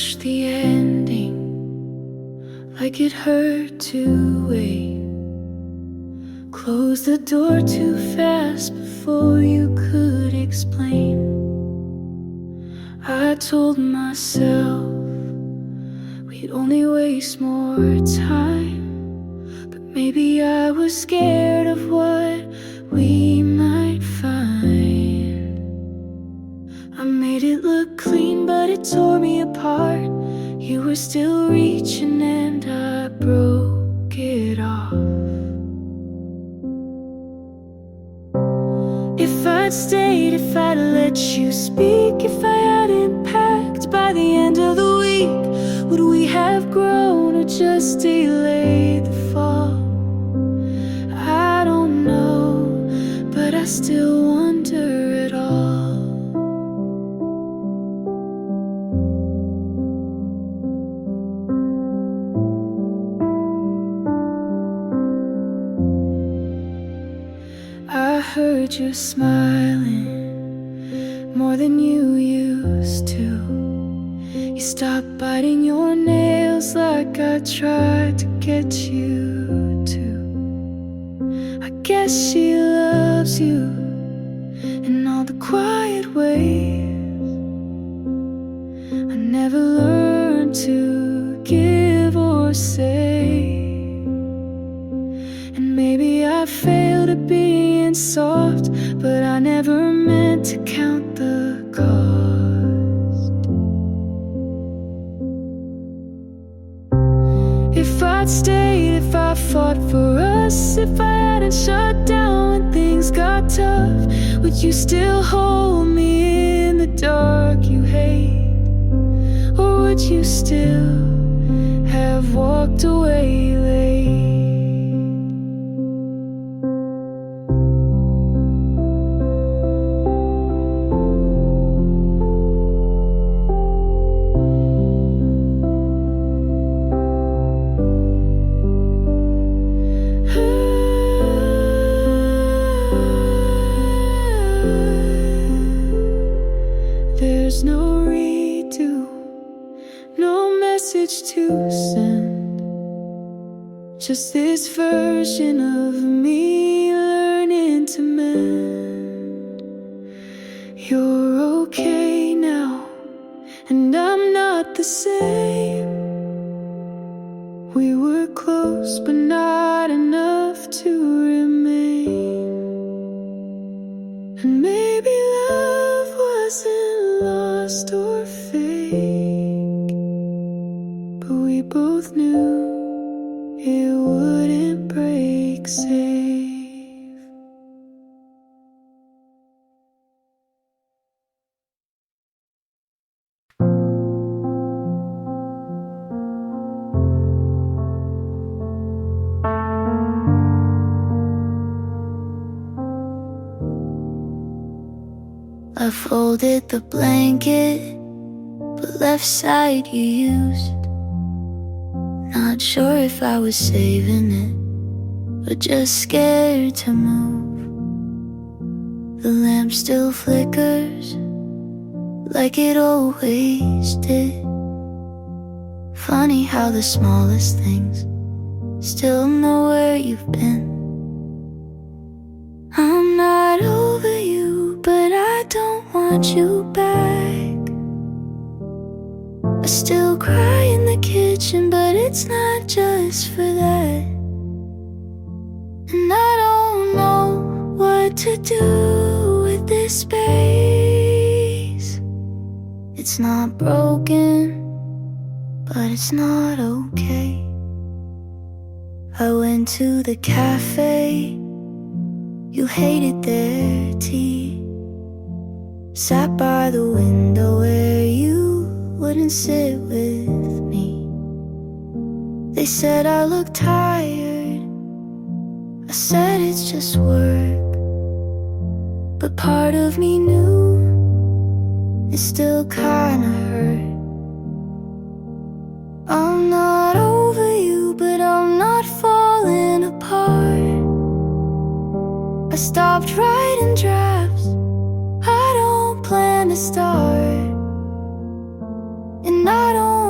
rush the ending like it hurt to wait. Close the door too fast before you could explain. I told myself we'd only waste more time, but maybe I was scared of what we might find. I made it look clean, but it tore me apart. You were still reaching and I broke it off. If I'd stayed, if I'd let you speak, if I hadn't packed by the end of the week, would we have grown or just delayed the fall? I don't know, but I still wonder at all. I heard you smiling more than you used to. You stopped biting your nails like I tried to get you to. I guess she loves you in all the quiet ways. I never learned to give or say, and maybe I failed at being soft, but I never meant to count the cost. If I'd stayed, if I fought for us, if I hadn't shut down when things got tough, would you still hold me in the dark you hate? Or would you still have walked away late? There's no redo, no message to send, just this version of me learning to mend. You're okay now, and I'm not the same. We were close, but not enough to remain. And maybe love wasn't lost or fake, but we both knew it wouldn't break safe. I folded the blanket, but left side you used. Not sure if I was saving it, or just scared to move. The lamp still flickers, like it always did. Funny how the smallest things still know where you've been. I'm not over you, but I don't want you back. I still cry in the kitchen, but it's not just for that. And I don't know what to do with this space. It's not broken, but it's not okay. I went to the cafe, you hated their tea. Sat by the window where you wouldn't sit with me. They said I looked tired, I said it's just work. But part of me knew it still kinda hurt. I'm not over you, but I'm not falling apart. I stopped writing drafts, I don't plan to start. And I don't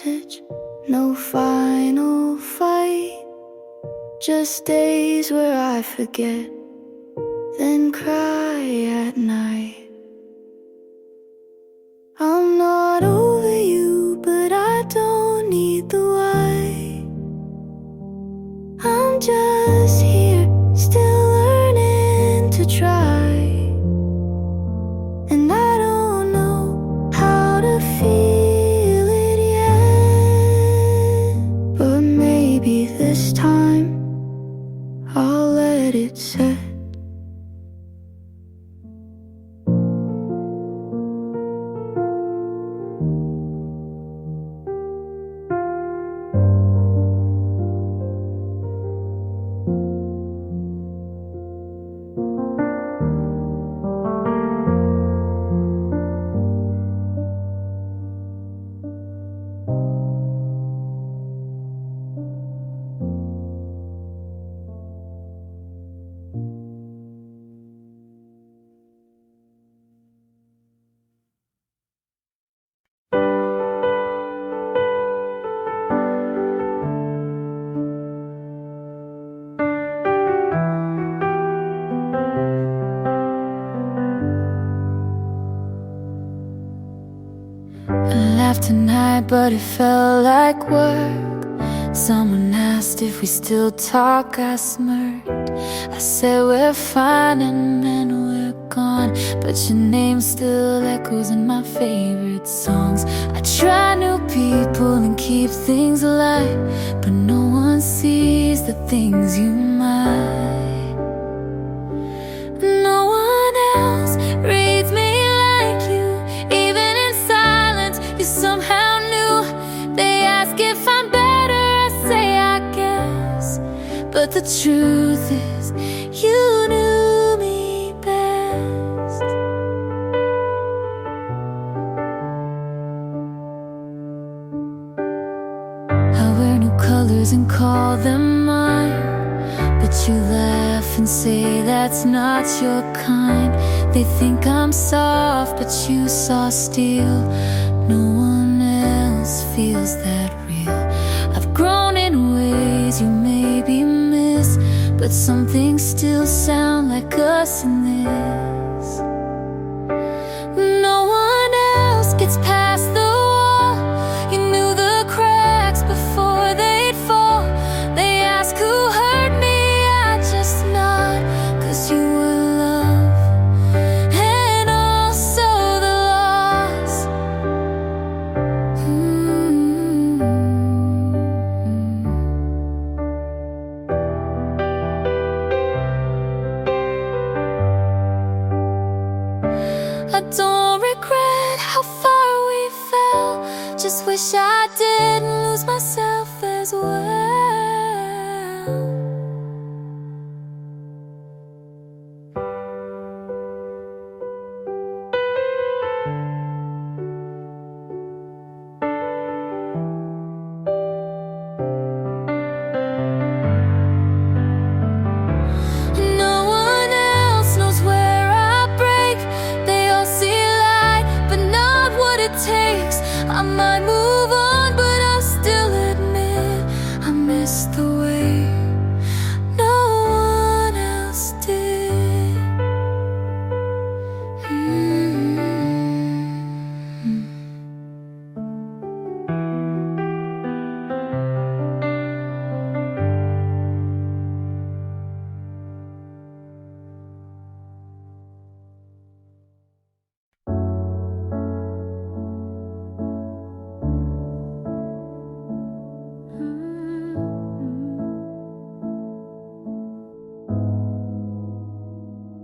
message, no final fight. Just days where I forget, then cry at night. I'm not over you, but I don't need the why. I'm just here, still learning to try. And I don't know how to feel it yet, but maybe this time I'll let it set. I laughed tonight, but it felt like work. Someone asked if we still talk, I smirked. I said we're fine and then we're gone, but your name still echoes in my favorite songs. I try new people and keep things alive, but no one sees the things you might. No one else reads me like you. Even in silence, you somehow knew. They ask if I'm better, I say I guess, but the truth is you knew me best. I wear new colors and call them mine, but you laugh and say that's not your kind. They think I'm soft, but you saw steel. No one else feels that real. I've grown in ways you maybe miss, but some things still sound like us in this. No one else gets past the wall. You knew the cracks before they'd fall. They ask who hurt me, I just nod, 'cause you were love and also the loss. I don't regret how far we fell, just wish I didn't lose myself as well. No one else knows where I break. They all see light, but not what it takes. I might move on, but I'll still admit I miss the way no one else did.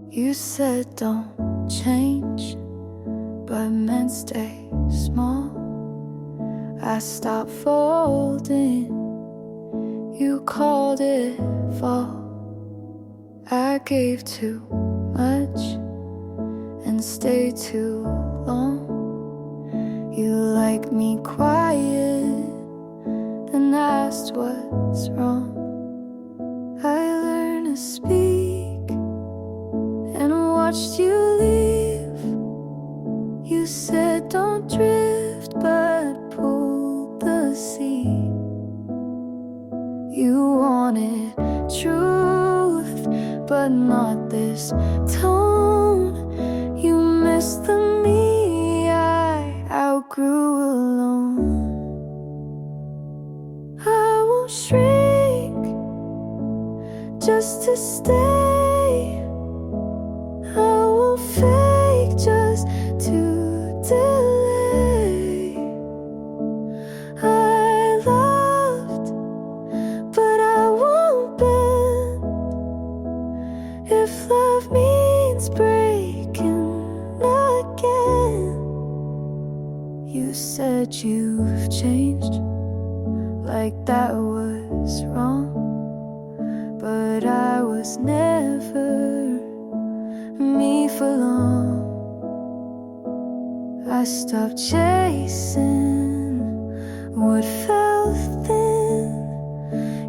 You said don't change, but men stay small. I stopped folding, you called it fall. I gave too much and stayed too long. You liked me quiet, then asked what's wrong. I learned to speak and watched you leave. You said don't drift, but pulled the truth, but not this tone. You miss the me I outgrew alone. I won't shrink just to stay. I won't fake just to delay. I loved, but I won't bend. If love means breaking again. You said you've changed, like that was wrong, but I was never me for long. I stopped chasing what felt thin.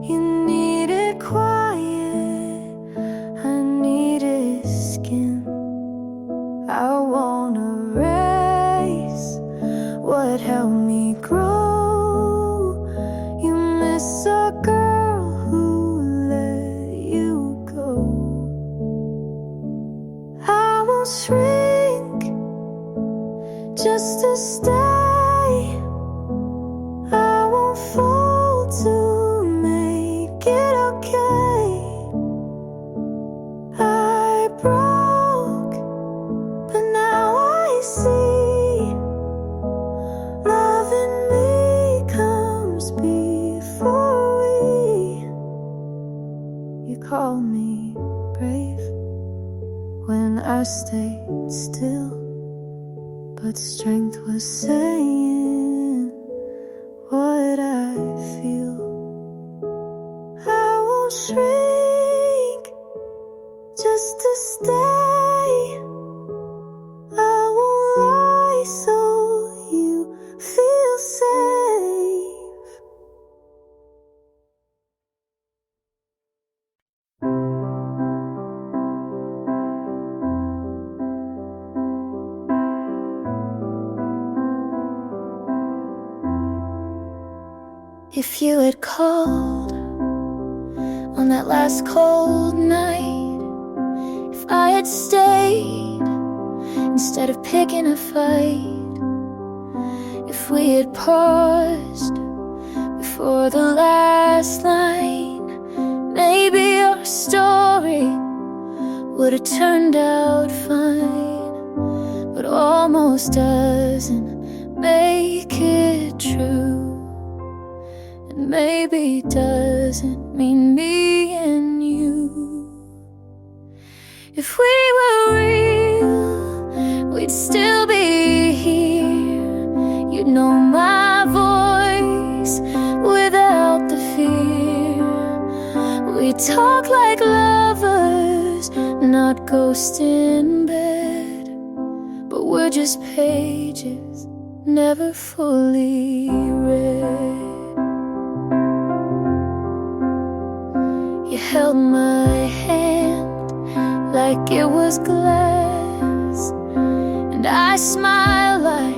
You needed quiet, I needed skin. I won't erase what helped me grow. You miss a girl who let you go. I won't shrink just to stay. I won't fold to make it okay. I broke, but now I see love in me comes before we. You call me brave when I stayed still, but strength was saying what I feel. I won't shrink just to stay. I won't lie so you feel safe. If you had called on that last cold night, if I had stayed instead of picking a fight, if we had paused before the last line, maybe our story would have turned out fine. But almost doesn't make it true, and maybe doesn't mean me and you. If we were real, we'd still be here. You'd know my voice without the fear. We'd talk like lovers, not ghosts in bed, but we're just pages never fully read. You held my hand like it was glass, and I smiled like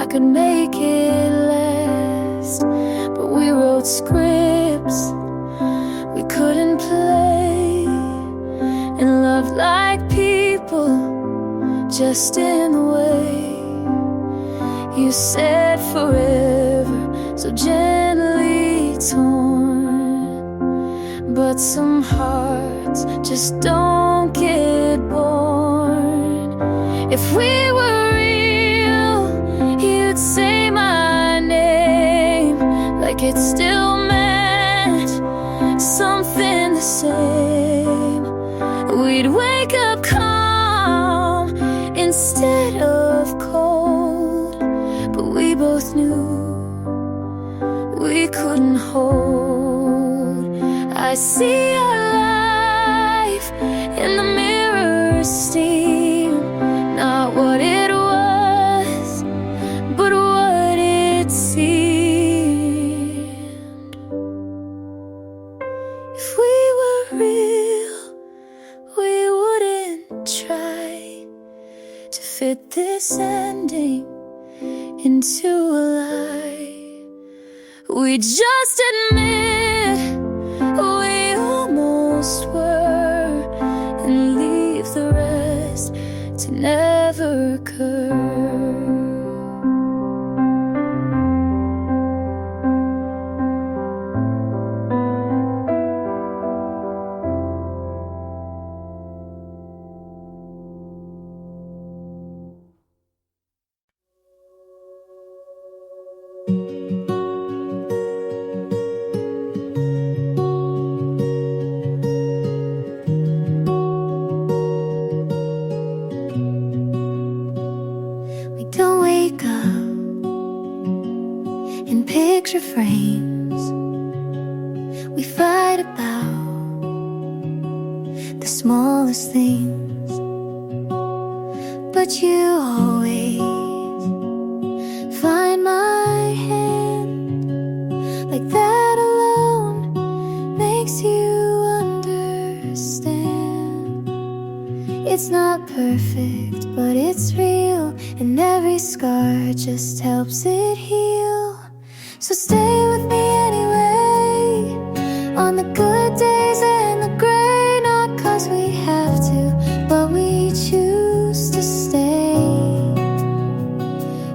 I could make it last. But we wrote scripts we couldn't play, and loved like people just in the way. You said forever, so gently torn, but some hearts just don't get born. If we were real, you'd say my name like it still meant something the same. We'd wake up calm instead of cold, but we both knew we couldn't hold. I see our life in the mirror steam, not what it was, but what it seemed. If we were real, we wouldn't try to fit this ending into a lie. We just admit we frames. We fight about the smallest things, but you always find my hand. Like that alone makes you understand. It's not perfect, but it's real, and every scar just helps it heal. So stay with me anyway, on the good days and the gray. Not 'cause we have to, but we choose to stay.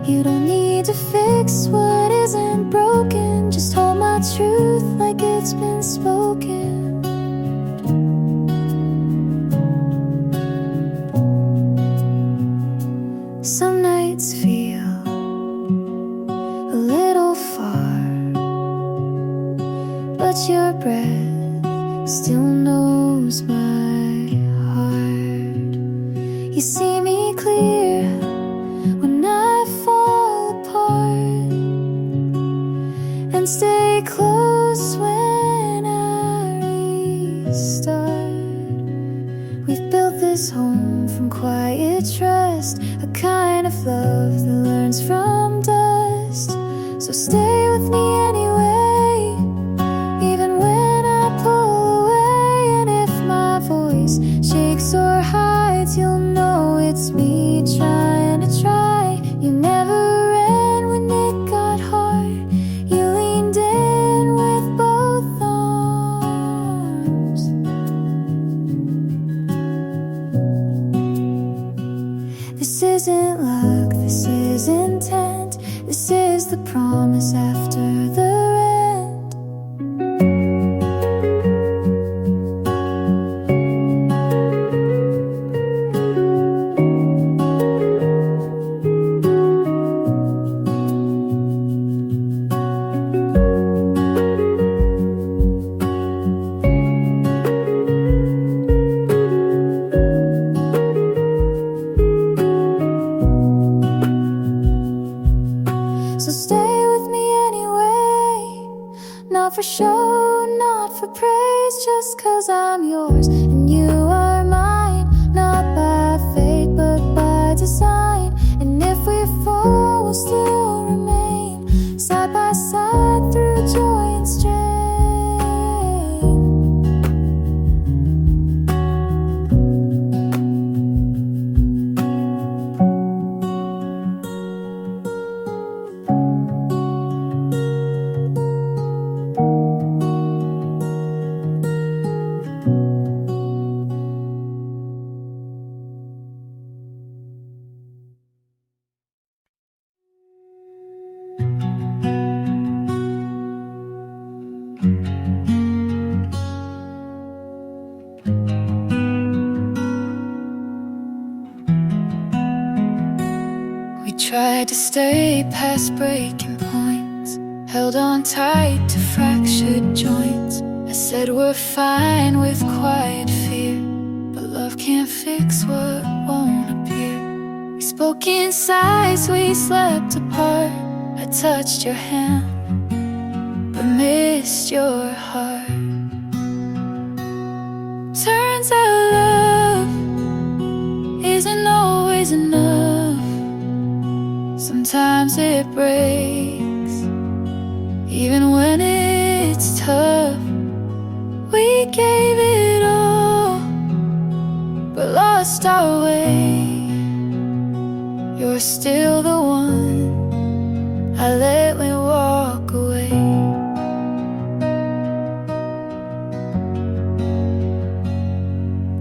You don't need to fix what isn't broken, just hold my truth like it's been spoken. Some nights feel a little far, but your breath still knows my heart. You see me clear when I fall apart, and stay close when I restart. We've built this home from quiet trust, a kind of love that learns from dust. So stay with me anyway, even when I pull away. And if my voice shakes or hides, you'll know it's me trying to try. You never ran when it got hard, you leaned in with both arms. This isn't luck, this is intent, this is the promise after the rent. So stay with me anyway, not for show, not for praise, just 'cause I'm yours and you are mine. Not by fate, but by design. And if we fall, we'll still remain side by side through joy and strain. We tried to stay past breaking points, held on tight to fractured joints. I said we're fine with quiet fear, but love can't fix what won't appear. We spoke in sighs, we slept apart. I touched your hand, but missed your heart. Turns out love isn't always enough. Sometimes it breaks, even when it's tough. We gave it all, but lost our way. You're still the one I let me walk away.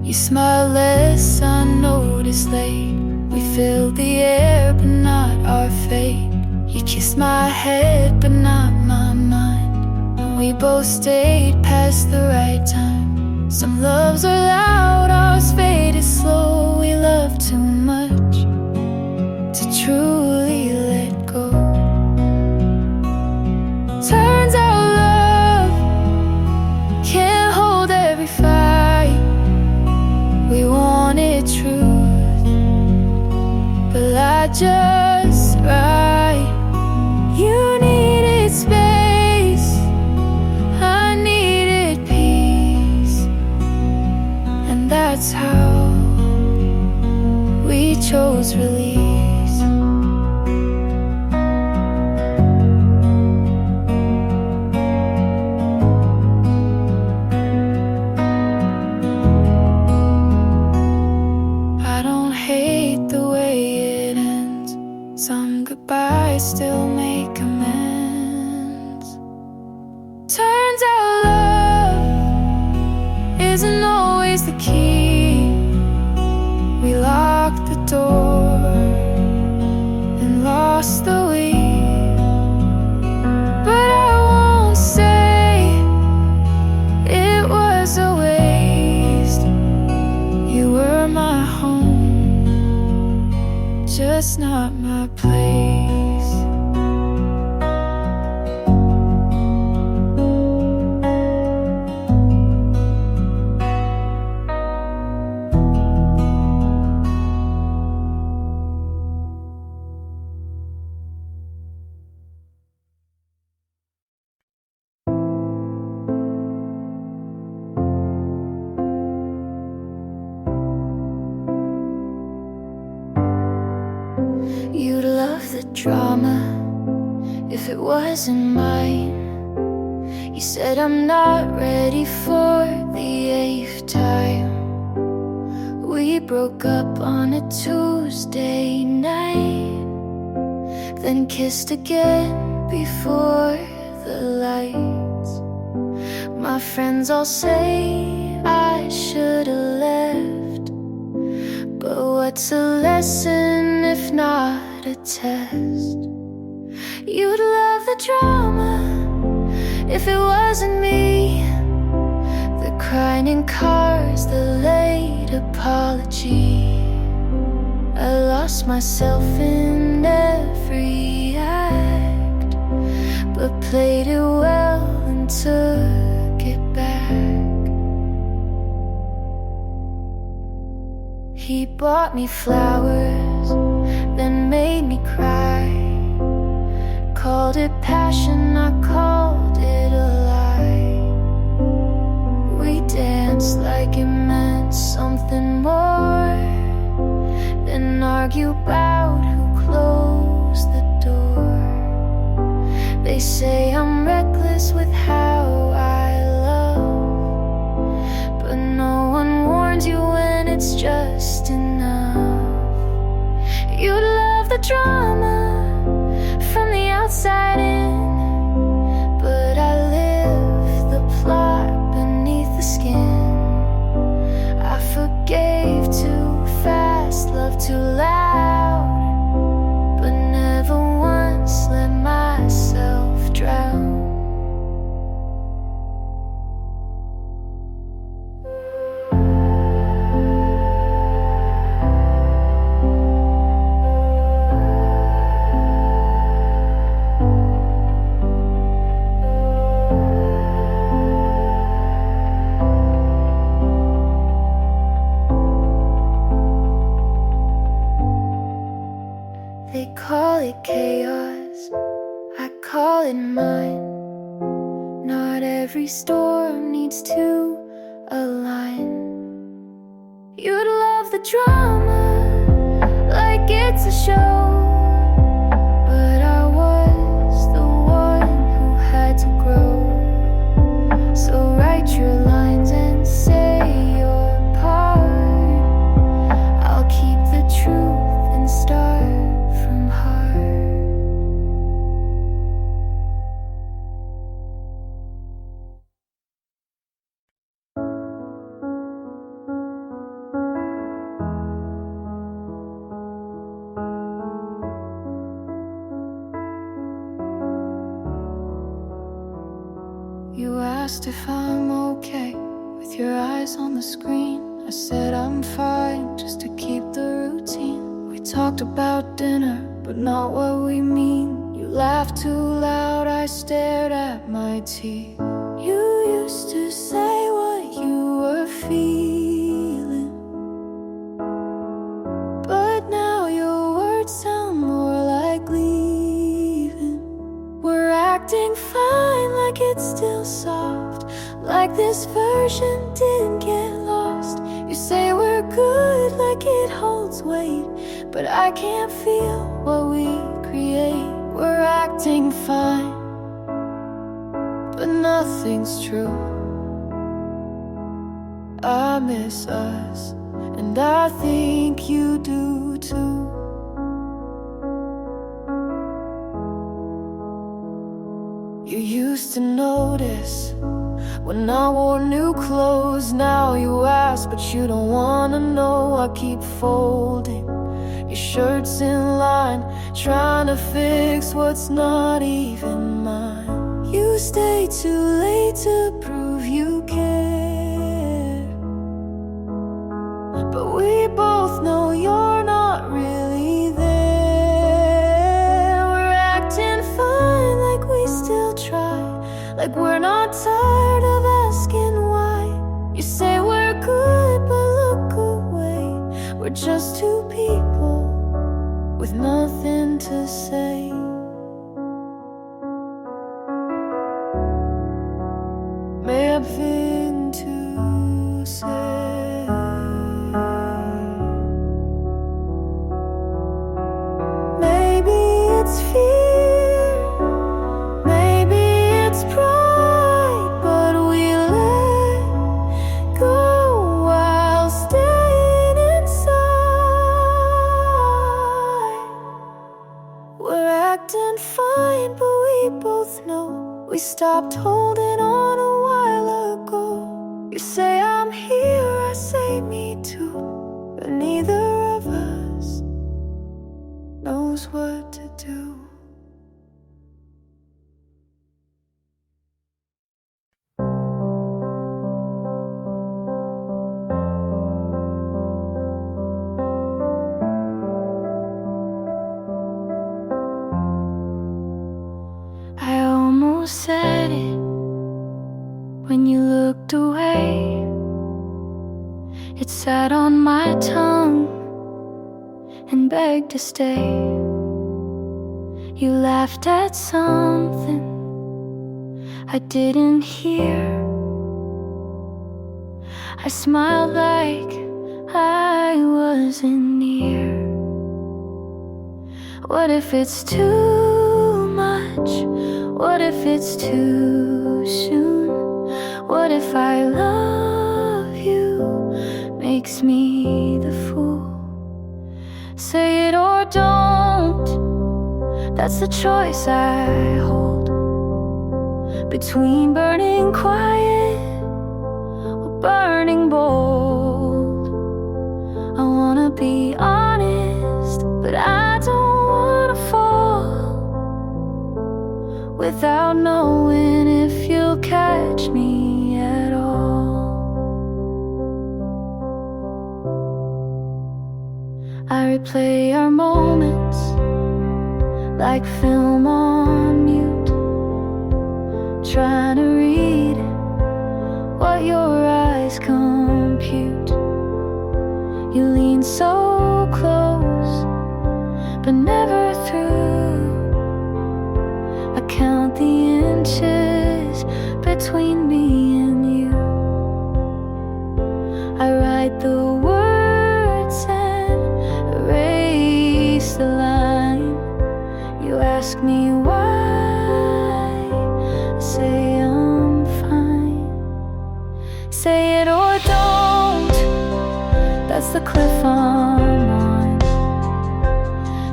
You smile less, I noticed late. We filled the air, but not our fate. You kissed my head, but not my mind. And we both stayed past the right time. Some loves are loud, ours faded slow. We love too much to truly let go. Turns out love can't hold every fight. We wanted truth, but lied just right. You needed space, isn't always the key. We locked the door and lost the lead. But I won't say it was a waste. You were my home, just not my place. You'd love the drama if it wasn't mine. You said I'm not ready for the 8th time. We broke up on a Tuesday night, then kissed again before the lights. My friends all say I should've left, but what's a lesson if not a test? You'd love the drama if it wasn't me. The crying in cars, the late apology. I lost myself in every act, but played it well and took it back. He bought me flowers, then made me cry. Called it passion, I called it a lie. We danced like it meant something more, then argue about who closed the door. They say I'm reckless with how I love, but no one warns you when it's just enough. You'd love the drama from the outside in, but I live the plot beneath the skin. I forgave too fast, loved too loud, but never once let myself drown. They call it chaos, I call it mine. Not every storm needs to align. You'd love the drama like it's a show, but I was the one who had to grow. So write your lines and say your part. I'll keep the truth and start from heart. You asked if I'm okay with your eyes on the screen. I said I'm fine, just to keep the routine. We talked about dinner, but not what we mean. You laughed too loud, I stared at my teeth. You used to say what you were feeling, but now your words sound more like leaving. We're acting fine like it's still soft, like this version didn't get lost. You say we're good like it holds weight, but I can't feel what we create. We're acting fine, but nothing's true. I miss us, and I think you do too. You used to notice When I wore new clothes, now you ask, but you don't wanna know. I keep folding your shirts in line, trying to fix what's not even mine. You stay too late to prove you care, but we both know you're not really there. We're acting fine, like we still try, like we're not tired of asking why. You say we're good, but look away. We're just two people with nothing to say. May have been to say. Maybe it's fear, maybe it's pride, but we let go while staying inside. We're acting fine, but we both know we stopped holding on a while ago. You say I'm here, I say me too, but neither of us knows what to do. I almost said it when you looked away. It sat on my tongue and begged to stay. You laughed at something I didn't hear. I smiled like I wasn't near. What if it's too much? What if it's too soon? What if I love you makes me the fool? Say it or don't, that's the choice I hold, between burning quiet or burning bold. I wanna be honest, but I don't wanna fall without knowing if you'll catch me at all. I replay our moments like film on mute, trying to read what your eyes compute. You lean so close, but never through. I count the inches between me and you. I write the words and erase the line. You ask me why, I say I'm fine. Say it or don't, that's the cliff I'm on.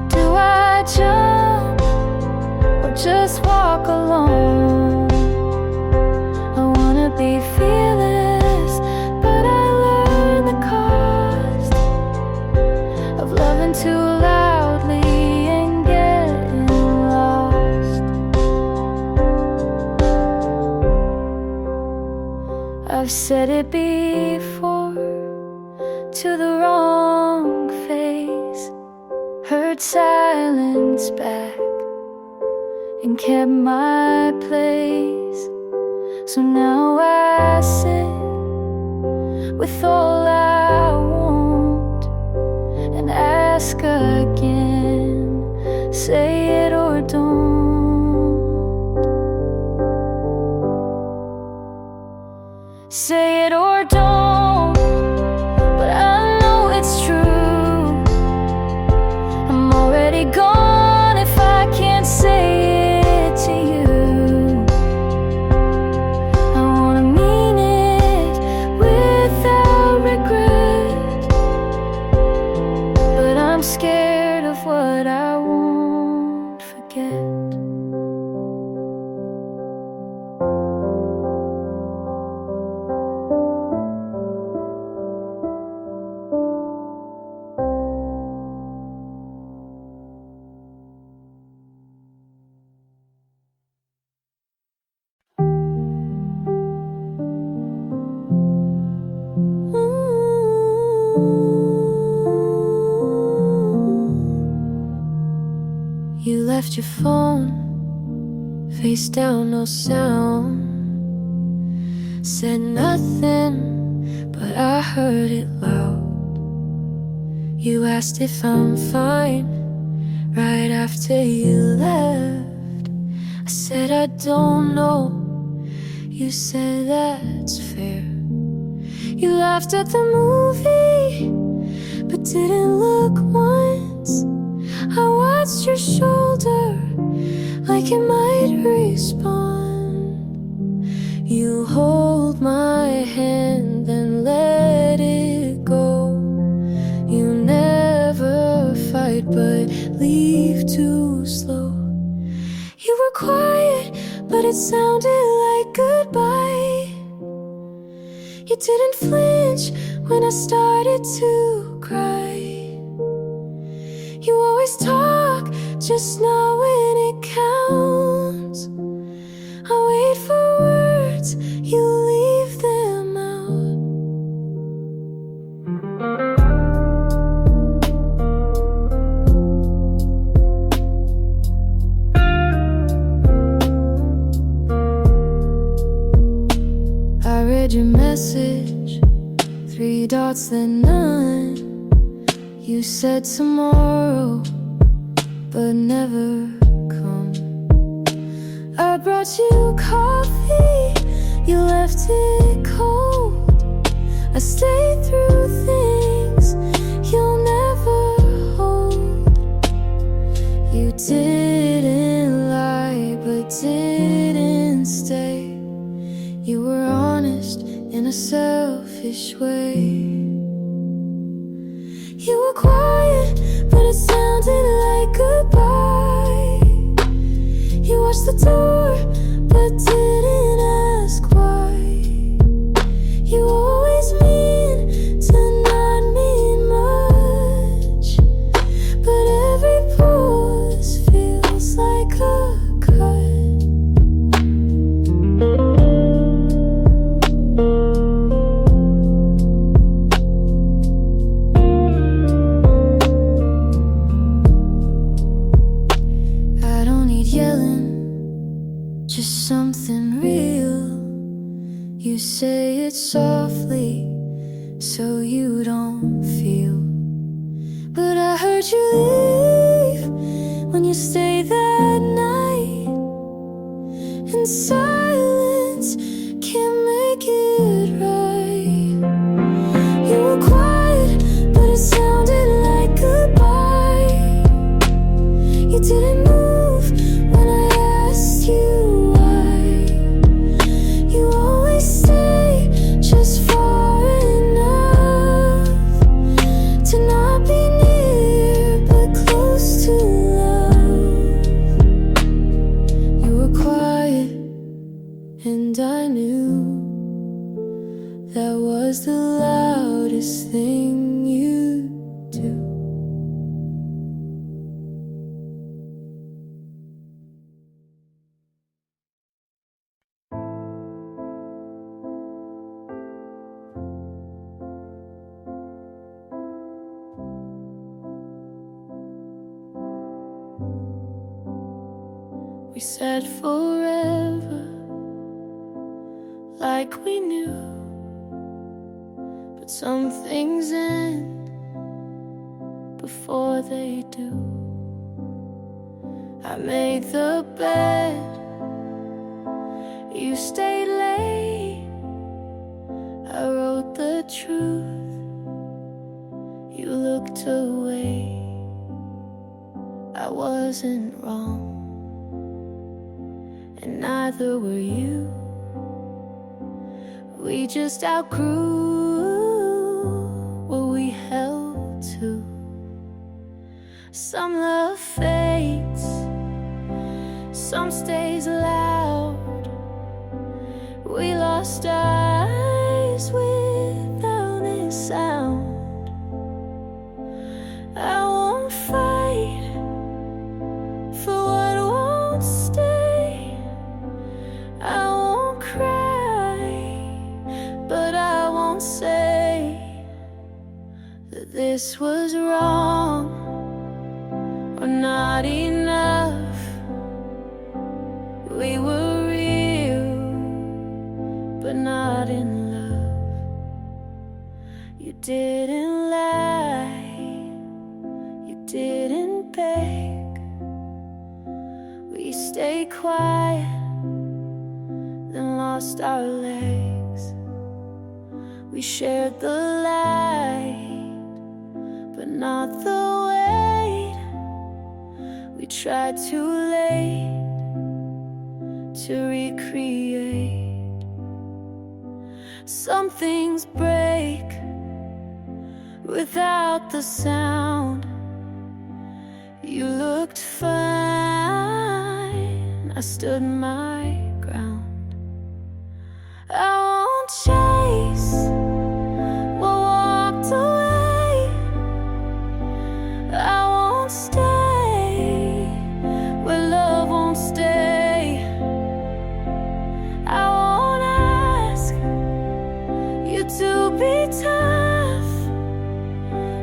Do I jump or just walk alone? I wanna be fearless, but I learned the cost of loving too loudly and getting lost. I've said it before to the wrong face, heard silence back and kept my place. So now I sit with all I want and ask again, say it or don't. Say it or don't, but I know it's true. I'm already gone if I can't say it to you. I wanna mean it without regret, but I'm scared of what I won't forget. left your phone face down, no sound. Said nothing, but I heard it loud. You asked if I'm fine right after you left. I said I don't know. You said that's fair. You laughed at the movie, but didn't look once. I watched your shoulder like it might respond. You hold my hand, then let it go. You never fight, but leave too slow. You were quiet, but it sounded like goodbye. You didn't flinch when I started to cry. You always talk, just not when it counts. I wait for words, you leave them out. I read your message, 3 dots then none. You said tomorrow, but never come. I brought you coffee, you left it cold. I stayed through things you'll never hold. You didn't lie, but didn't stay. You were honest in a selfish way. You were quiet, but it sounded like goodbye. You watched the door, but didn't ask why. You always mean to not mean much, but every pause feels like a cut. Just something real. You say it softly so you don't feel. But I heard you leave when you stayed that night. And silence can't make it right. You were quiet, but it sounded like goodbye. You didn't move when I asked you. And I knew that was the loudest thing you do. We said forever, like we knew, but some things end before they do. I made the bed, you stayed late. I wrote the truth, you looked away. I wasn't wrong, and neither were you. We just outgrew what we held to. Some love fades, some stays loud. We lost eyes without a sound. I won't fight for what won't stay. I won't cry, but I won't say that this was wrong or not enough. not in love. You didn't lie, you didn't beg. We stayed quiet, then lost our legs. We shared the light, but not the weight. We tried too late to recreate. Some things break without the sound. You looked fine, I stood my ground. I won't chase what walked away. I won't stay where love won't stay. I won't ask you to be tough.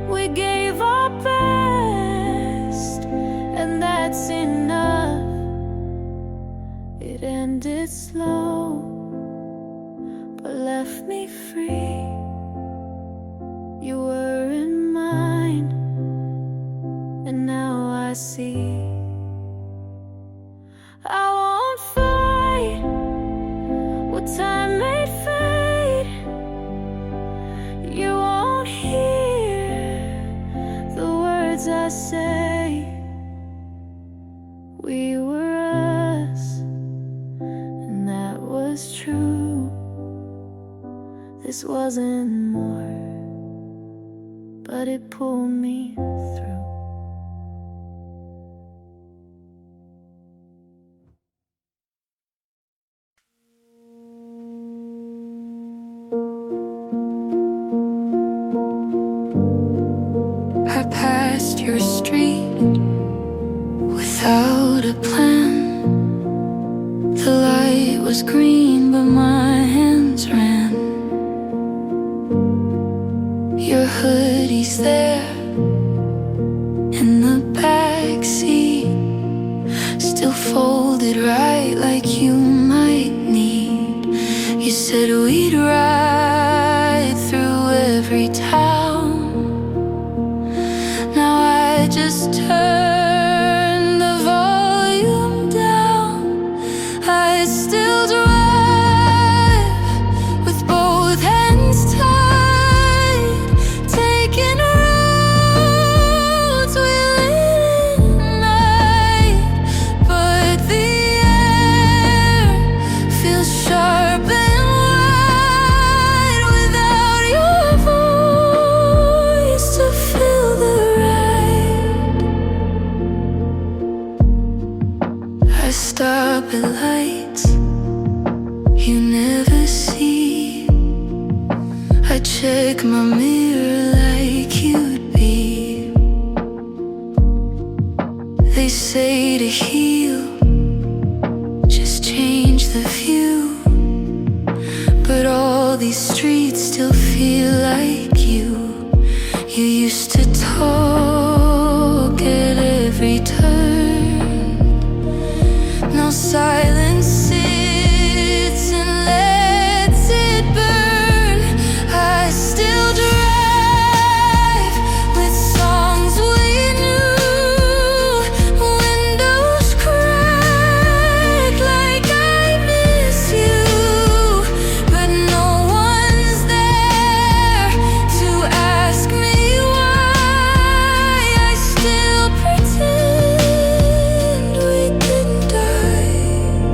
We gave our best, and that's enough. It ended slow, but left me free. You weren't mine, and now I see. I won't fight what time made fade. You won't hear the words I say. We were us, and that was true. This wasn't more, but it pulled me through. I passed your street without a plan. The light was green, but my hands ran. Your hoodie's there in the backseat, still folded right like you might need. You said we'd ride through every town. Now I just turn the volume down. I still drive with both hands tied, taking roads we lit at night. But the air feels sharp and wide without your voice to fill the ride. I stop at lights you never see. I check my mirror like you'd be. They say to heal, just change the view. But all these streets still feel like you. You used to talk at every turn. Now silence sits and lets it burn. I still drive with songs we knew. Windows crack like I miss you, but no one's there to ask me why. I still pretend we didn't die.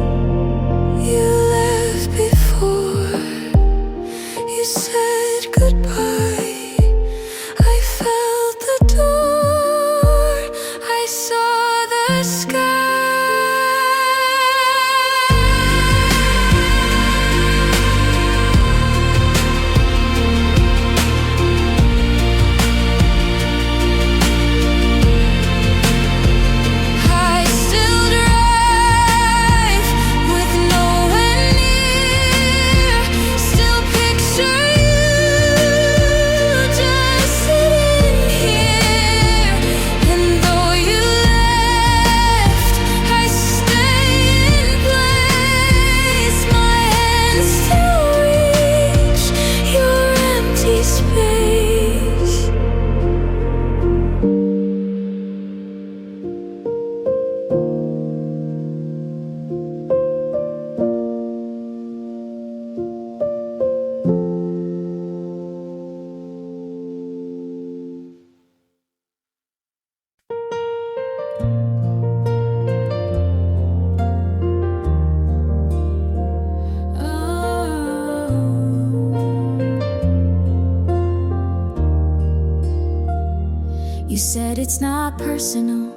it's not personal,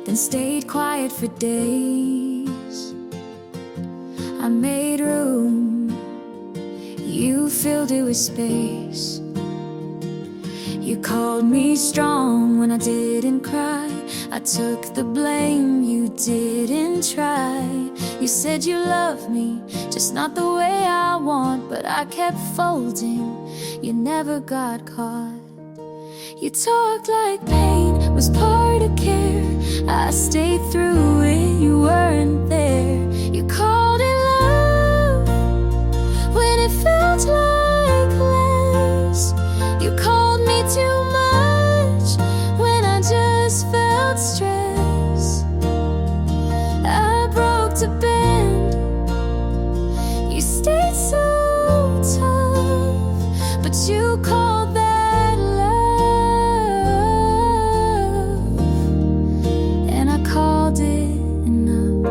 then stayed quiet for days. I made room, you filled it with space. You called me strong when I didn't cry. I took the blame, you didn't try. You said you loved me, just not the way I want. But I kept folding, you never got caught. You talked like pain was part of care. I stayed through it, you weren't there. You called it love when it felt like less. You called me too much when I just felt stress. I broke to bend, you stayed so tough, but you called that love, and I called it enough.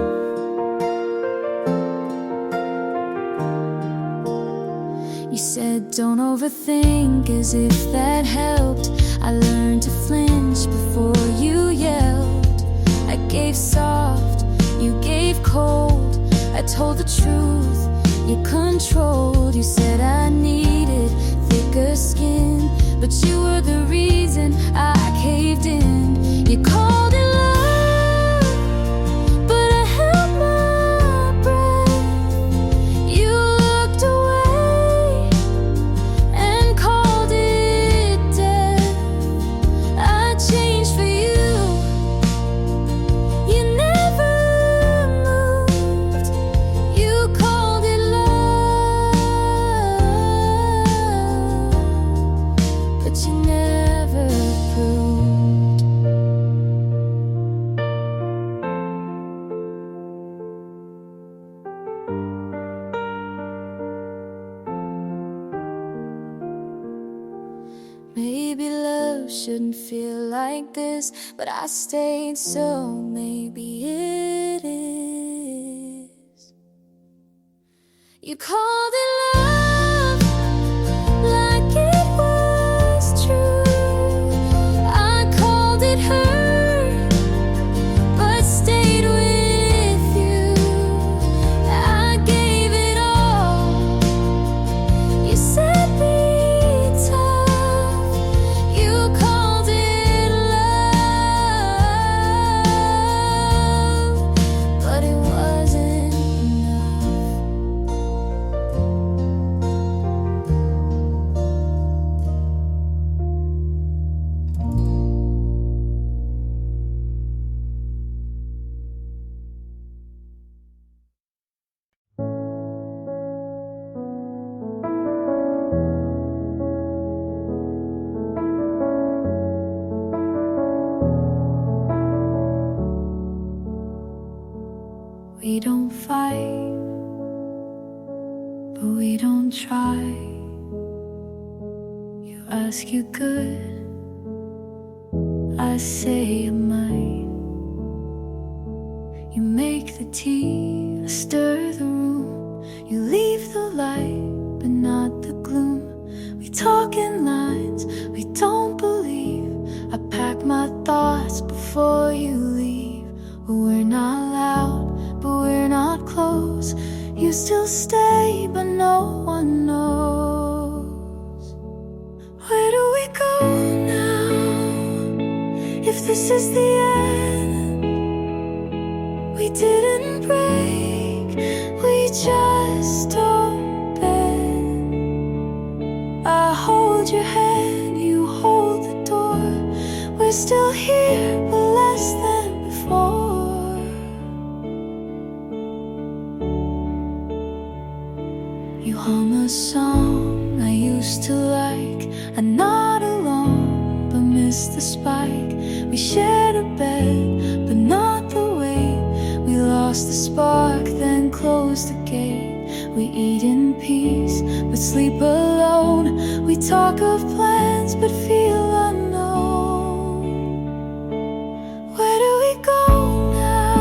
You said don't overthink, as if that helped. I learned to flinch before you yelled. I gave soft, you gave cold. I told the truth, you controlled. You said I needed thicker skin, but you were the reason I caved in. You called it love, but I held my breath. You looked away and called it death. I changed for you, you never moved. You called it love, but you never proved. Maybe love shouldn't feel like this, but I stayed, so maybe it is. You called it love like it was true. I called it hurt, but stayed with you. I gave it all. You said be tough. You called it love, but it wasn't enough. We don't fight, but we don't try. You ask you good, I say I might. You make the tea, I stir the room. You leave the light, but not the gloom. We talk in lines we don't believe. I pack my thoughts before you leave. We're not loud, but we're not close. You still stay, but no one knows. Where do we go now? If this is the end, we didn't break, we just don't bend. I hold your hand, you hold the door. We're still here, but less than before. You hum a song I used to like. I'm not alone, but miss the spike. We shared a bed, but not the weight. We lost the spark, then closed the gate. We eat in peace, but sleep alone. We talk of plans, but feel unknown. Where do we go now?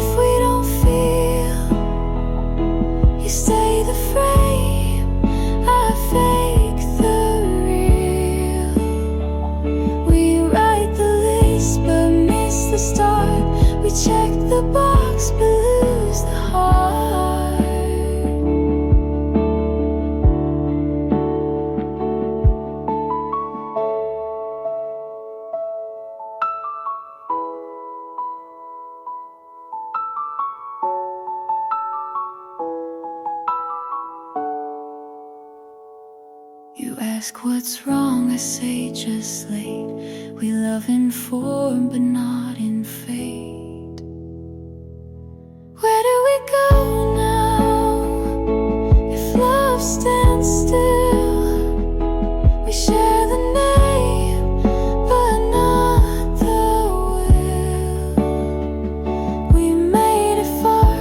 If we don't feel, you stay the frame, I fake the real. ask what's wrong, I say just late. We love in form but not in fate. Where do we go now if love stands still? We share the name but not the will. We made it far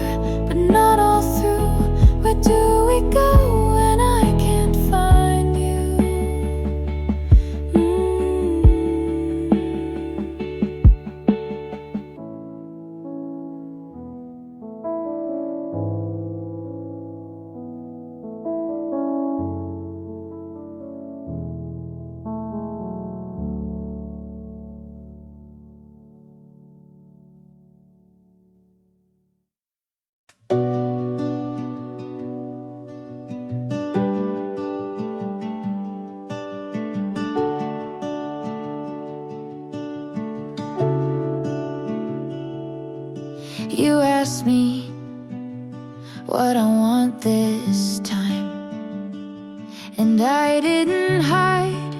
but not all through. Where do we go when I can't find you? You asked me what I want this time, and I didn't hide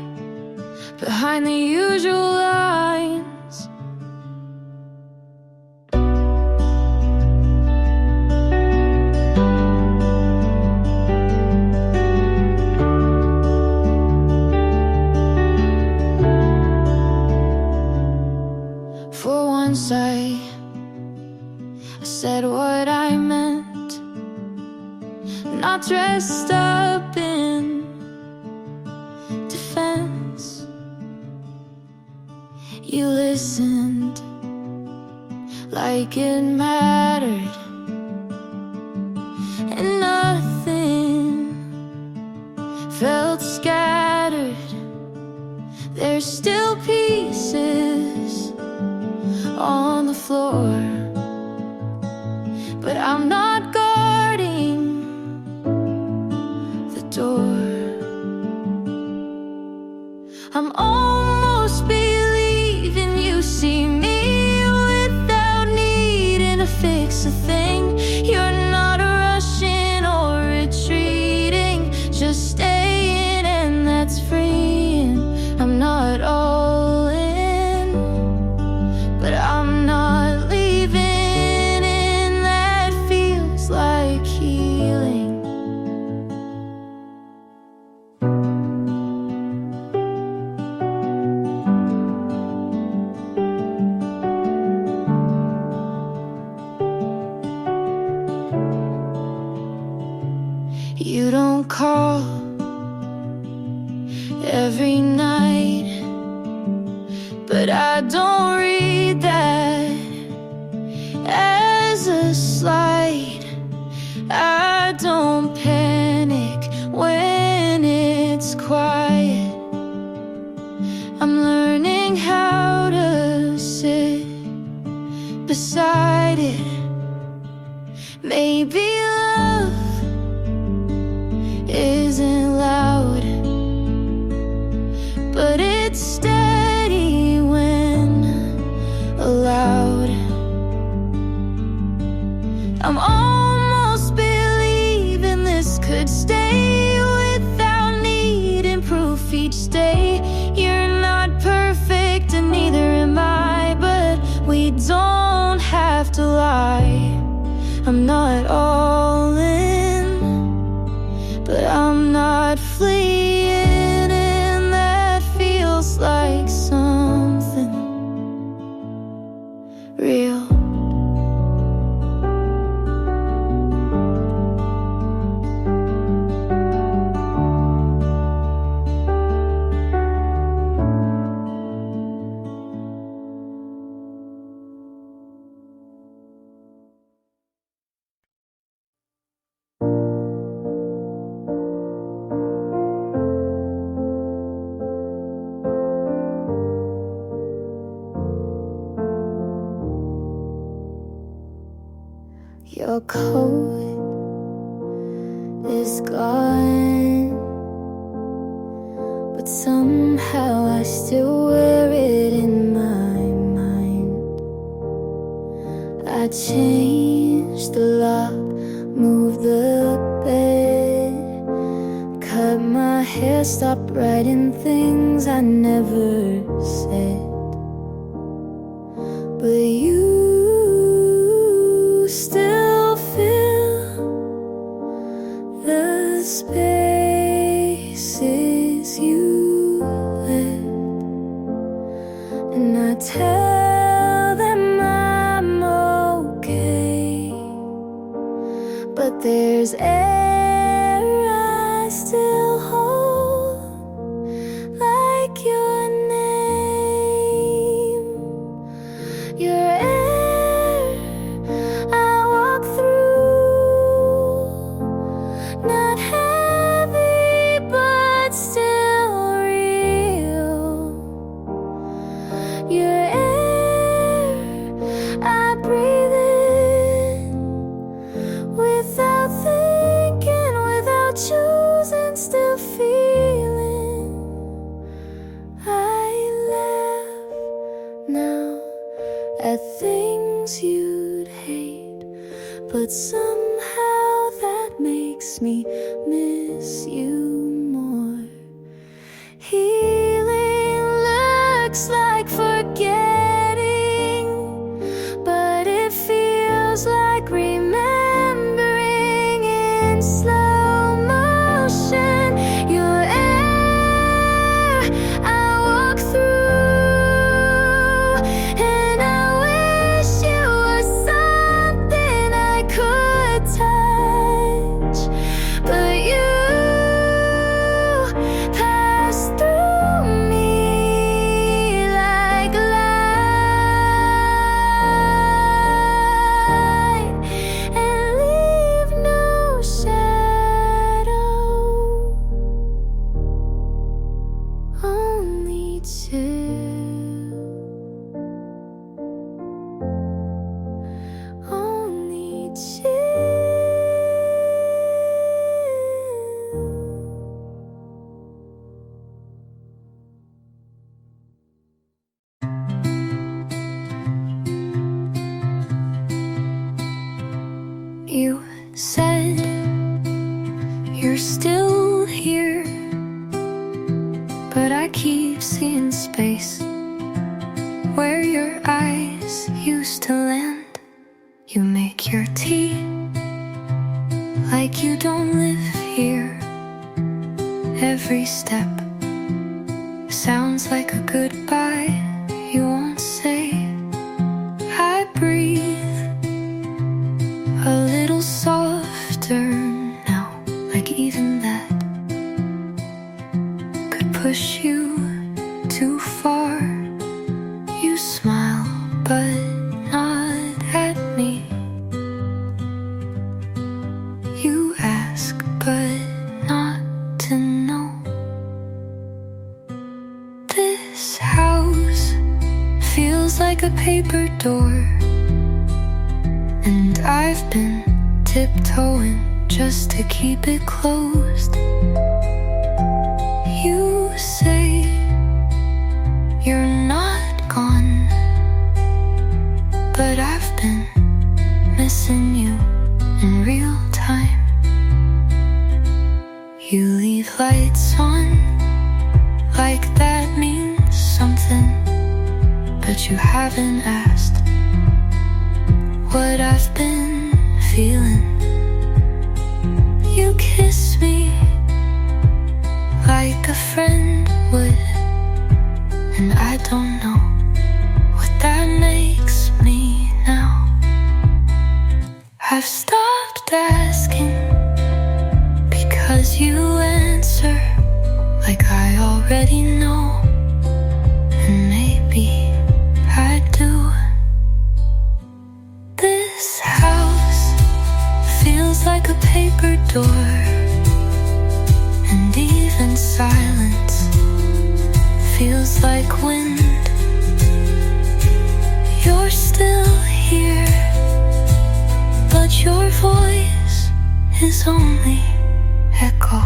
behind the usual lines. For once I said what I meant, not dressed up in defense. You listened like it mattered, and nothing felt scattered. There's still pieces on the floor, but I'm not guarding the door. I'm almost believing you see me without needing to fix a thing. You're not rushing or retreating, just staying, and that's freeing. I'm not all in, but I'm not leaving. Like healing. You don't call every night, but I don't read that as a slight. I don't panic when it's quiet. I'm learning how to sit beside it. Maybe love isn't loud, but it's steady when allowed. I'm almost believing this could stay without needing proof each day. You're not perfect and neither am I, but we don't have to lie. I'm not all in, but I'm not fleeing, and that feels like something real. Your coat is gone, but somehow I still wear it in my mind. I changed the lock, moved the bed, cut my hair can't stop writing things I never said. But you still fill the spaces you left, and I tell them I'm okay, but there's air I still hold, like your name. Your air I walk through, not heavy but still real. Your air I breathe in, without thinking, without choosing, still feeling. I laugh now at things you'd hate, but somehow that makes me miss you more. Healing looks like forgetting, but it feels like remembering in slow motion. Your air I walk through, and I wish you were something I could touch, but you pass through me like light, and leave no shadow, only chill, only chill. You said you're still here, but I keep seeing space where your eyes used to land. You make your tea like you don't live here. Every step sounds like a goodbye you won't say. I breathe a little softer now, like even that could push you too far. You smile, but not at me. You ask, but not to know. This house feels like a paper door, and I've been tiptoeing just to keep it closed. You say you're not gone, but I've been missing you in real time. You leave lights on like that means something, but you haven't asked what I've been feeling. You kiss me like a friend would, and I don't know what that makes me now. I've stopped asking, because you answer like I already know, and maybe I do. This house feels like a paper door, and even silence feels like wind. You're still here, but your voice is only echo.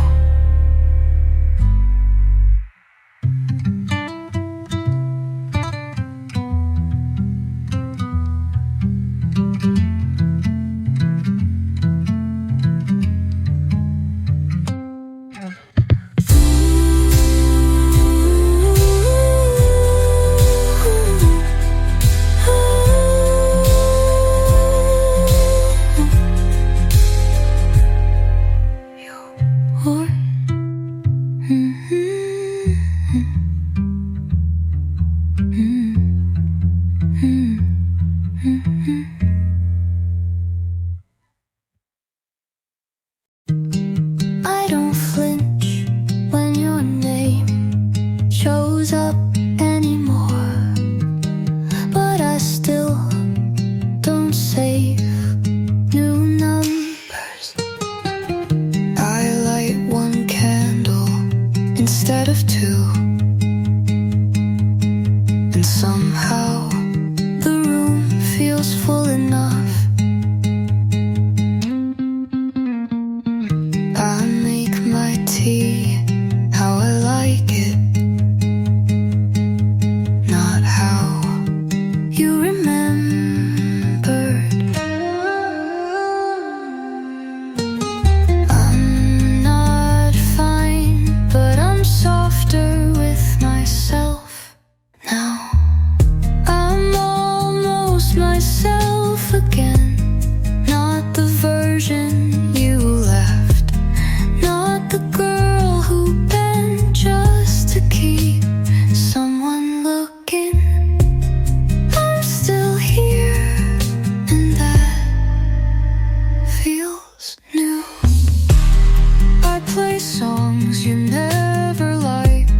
songs you never liked,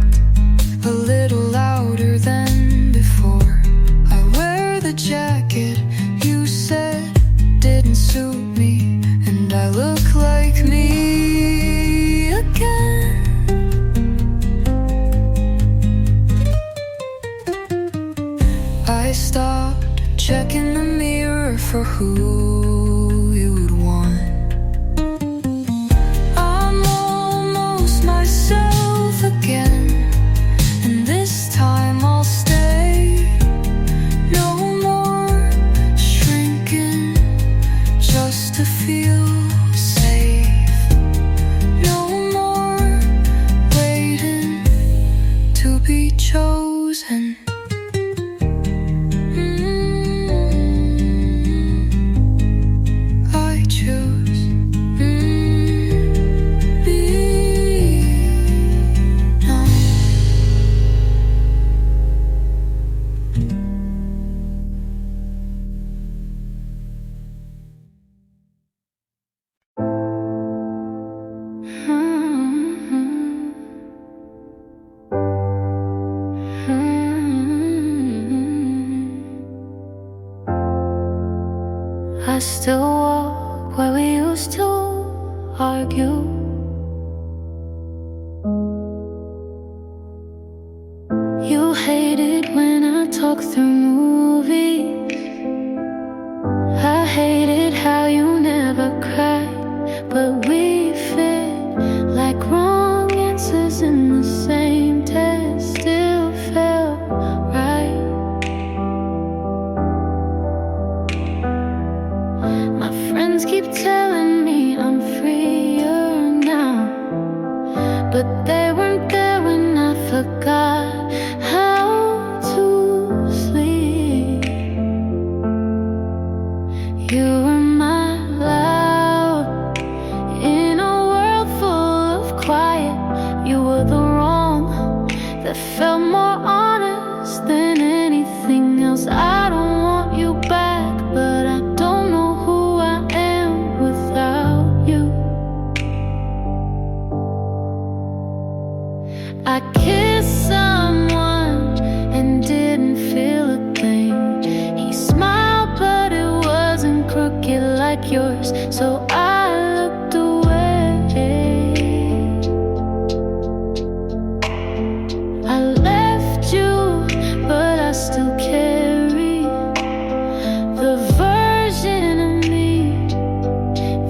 a little louder than before. I wear the jacket you said didn't suit me, and I look like me again. I stopped checking the mirror for who you would want. I'm almost myself again, and this time I'll stay. No more shrinking just to feel safe. No more waiting to be chosen. I choose me now. I still walk where we used to argue. You hated when I talk through movies. I hated how you never cried, but we fit like wrong answers in the same test. Still felt right. My friends keep telling me I'm freer now, but they weren't there when I forgot how to sleep. You were my loud in a world full of quiet. You were the wrong that felt more honest than anything else. I don't want you back, but I don't know who I am without you. I kissed someone and didn't feel a thing. He smiled, but it wasn't crooked like yours, so I looked away. I left you, but I still carry the version of me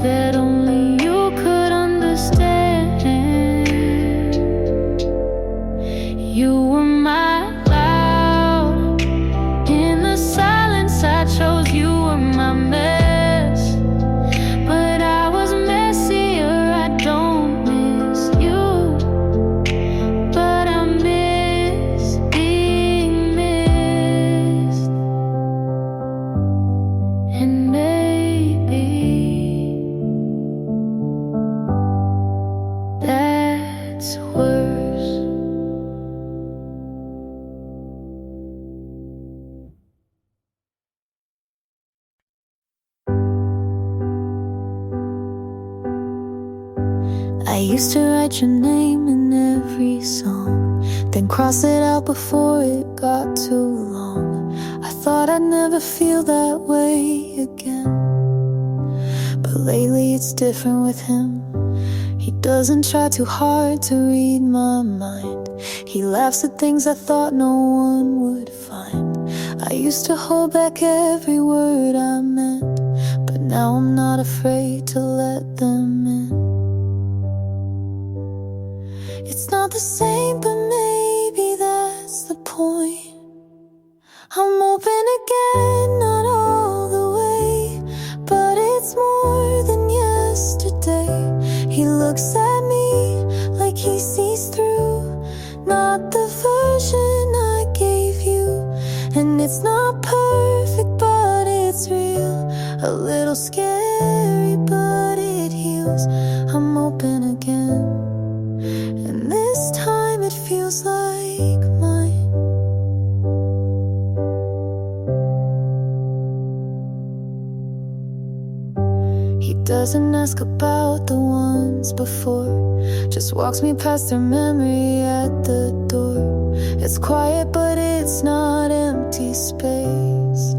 that only you could understand. You were my loud in the silence I chose. You were my mess, but I was messier. I don't miss you, but I miss being missed. And maybe that's worse. I used to write your name in every song, then cross it out before it got too long. I thought I'd never feel that way again, but lately it's different with him. He doesn't try too hard to read my mind. He laughs at things I thought no one would find. I used to hold back every word I meant, but now I'm not afraid to let them in. It's not the same, but maybe that's the point. I'm open again, not all the way, but it's more than yesterday. He looks at me like he sees through, not the version I gave you. And it's not perfect, but it's real. A little scary, but it heals. I'm open again, and this time it feels like mine. He doesn't ask about the ones once before. Just walks me past her memory at the door. It's quiet but it's not empty space.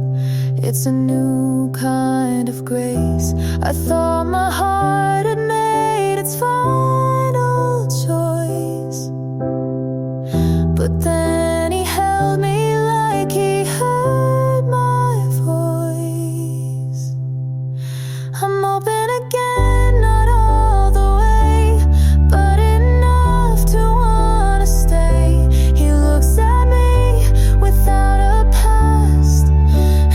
It's a new kind of grace. I thought my heart had made its final choice, but then he held me like he heard my voice. I'm open again, not all the way, but enough to wanna stay. He looks at me without a past,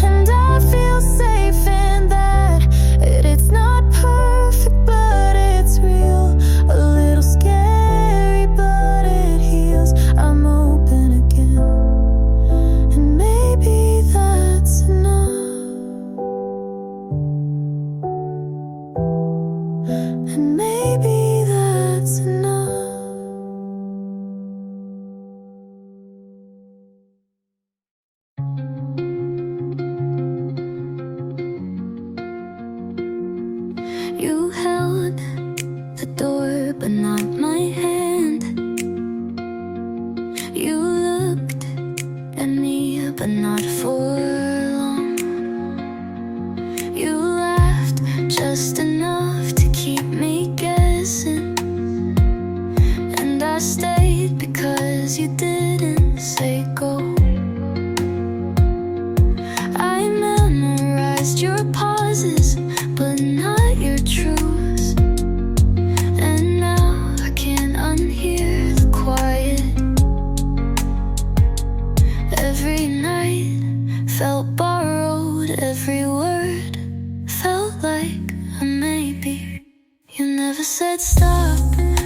and I feel safe in that. It's not perfect, but it's real. A little scary, but it heals. I'm open again, and maybe that's enough. And maybe that's enough. You held the door, but not my hand. You looked at me, but not for long. You laughed just enough to keep me guessing, and I stayed because you didn't say go. I memorized your pauses, but not your truths, and now I can't unhear the quiet. Every night felt borrowed, every word felt like a maybe. You never said stop,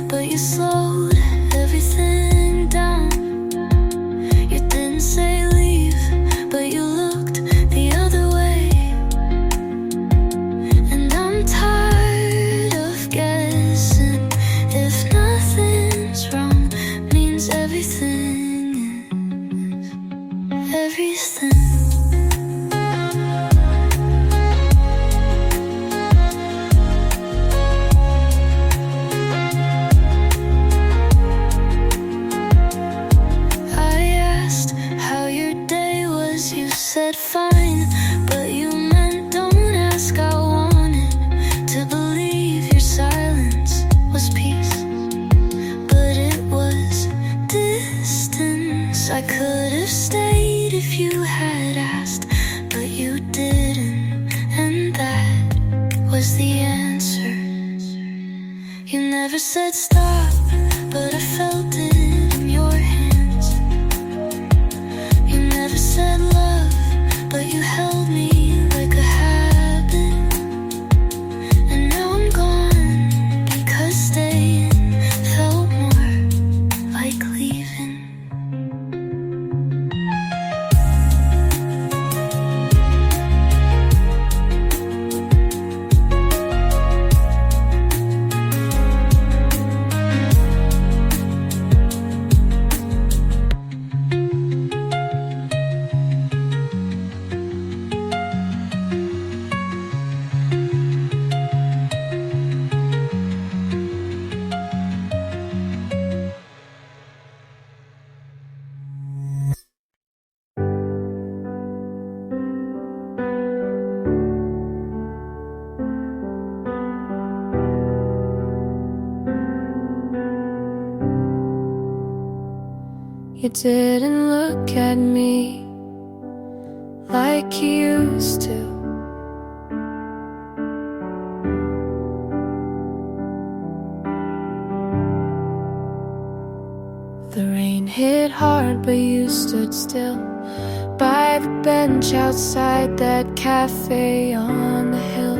but you slowed everything down. You didn't say leave, but you looked the other way. And I'm tired of guessing. If nothing's wrong, means everything is everything. You said fine, but you meant don't ask. I wanted to believe your silence was peace, but it was distance. I could have stayed if you had asked, but you didn't, and that was the answer. You never said stop, but I felt it in your hands. You never said love, but you held me like a habit. And now I'm gone because staying felt more like leaving. You didn't look at me like you used to. The rain hit hard, but you stood still by the bench outside that cafe on the hill.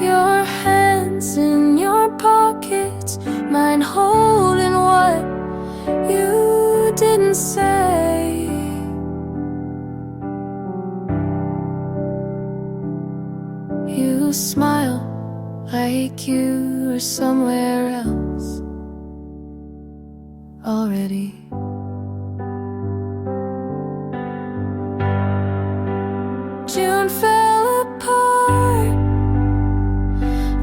Your hands in your pockets, mine holding what you didn't say. You smile like you were somewhere else already. June 1st apart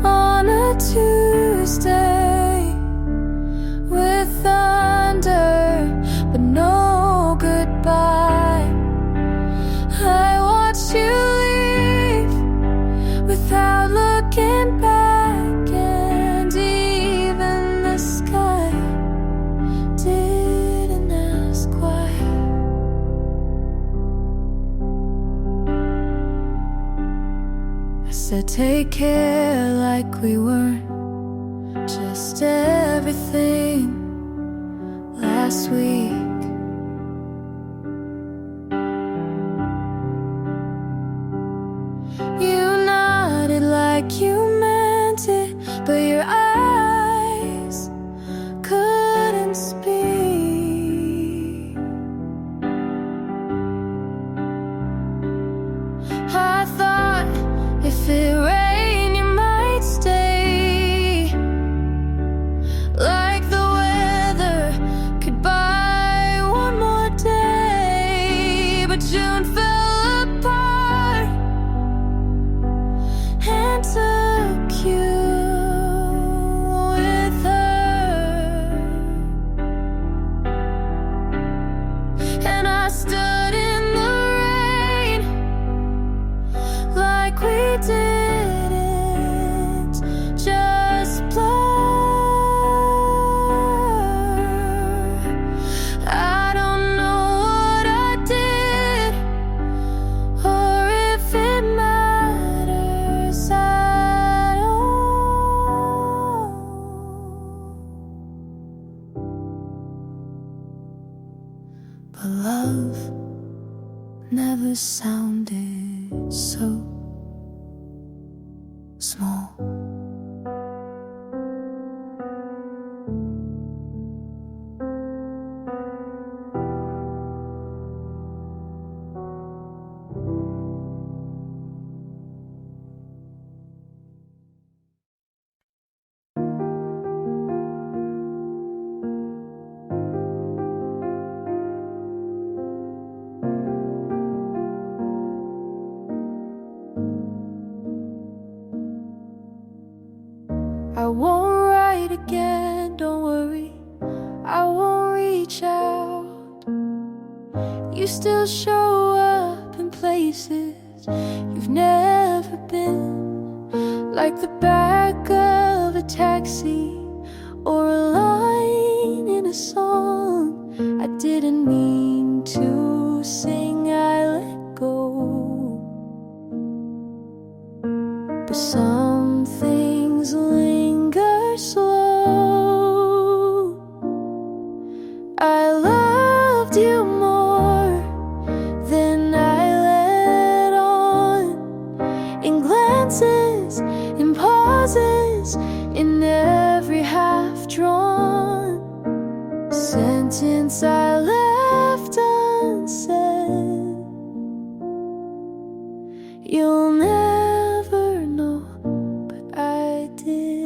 on a Tuesday with thunder, but no goodbye. I watched you leave without looking back, and even the sky didn't ask why. I said take care, like we weren't just everything last week. You nodded like you meant it, but your eyes couldn't speak. I thought if it rained you might stay, like the weather could buy one more day. But June fell apart and took you with her, and I stood in the rain like we didn't just blur. I don't know what I did or if it matters at all, but love never sounded so small. I won't write again, don't worry, I won't reach out. You still show up in places you've never been, like the back of a taxi or a line in a song I didn't mean to sing. I let go, but some things linger slow. I loved you more than I let on, in glances, in pauses, in every half-drawn sentence I left unsaid. You'll never know, but I did.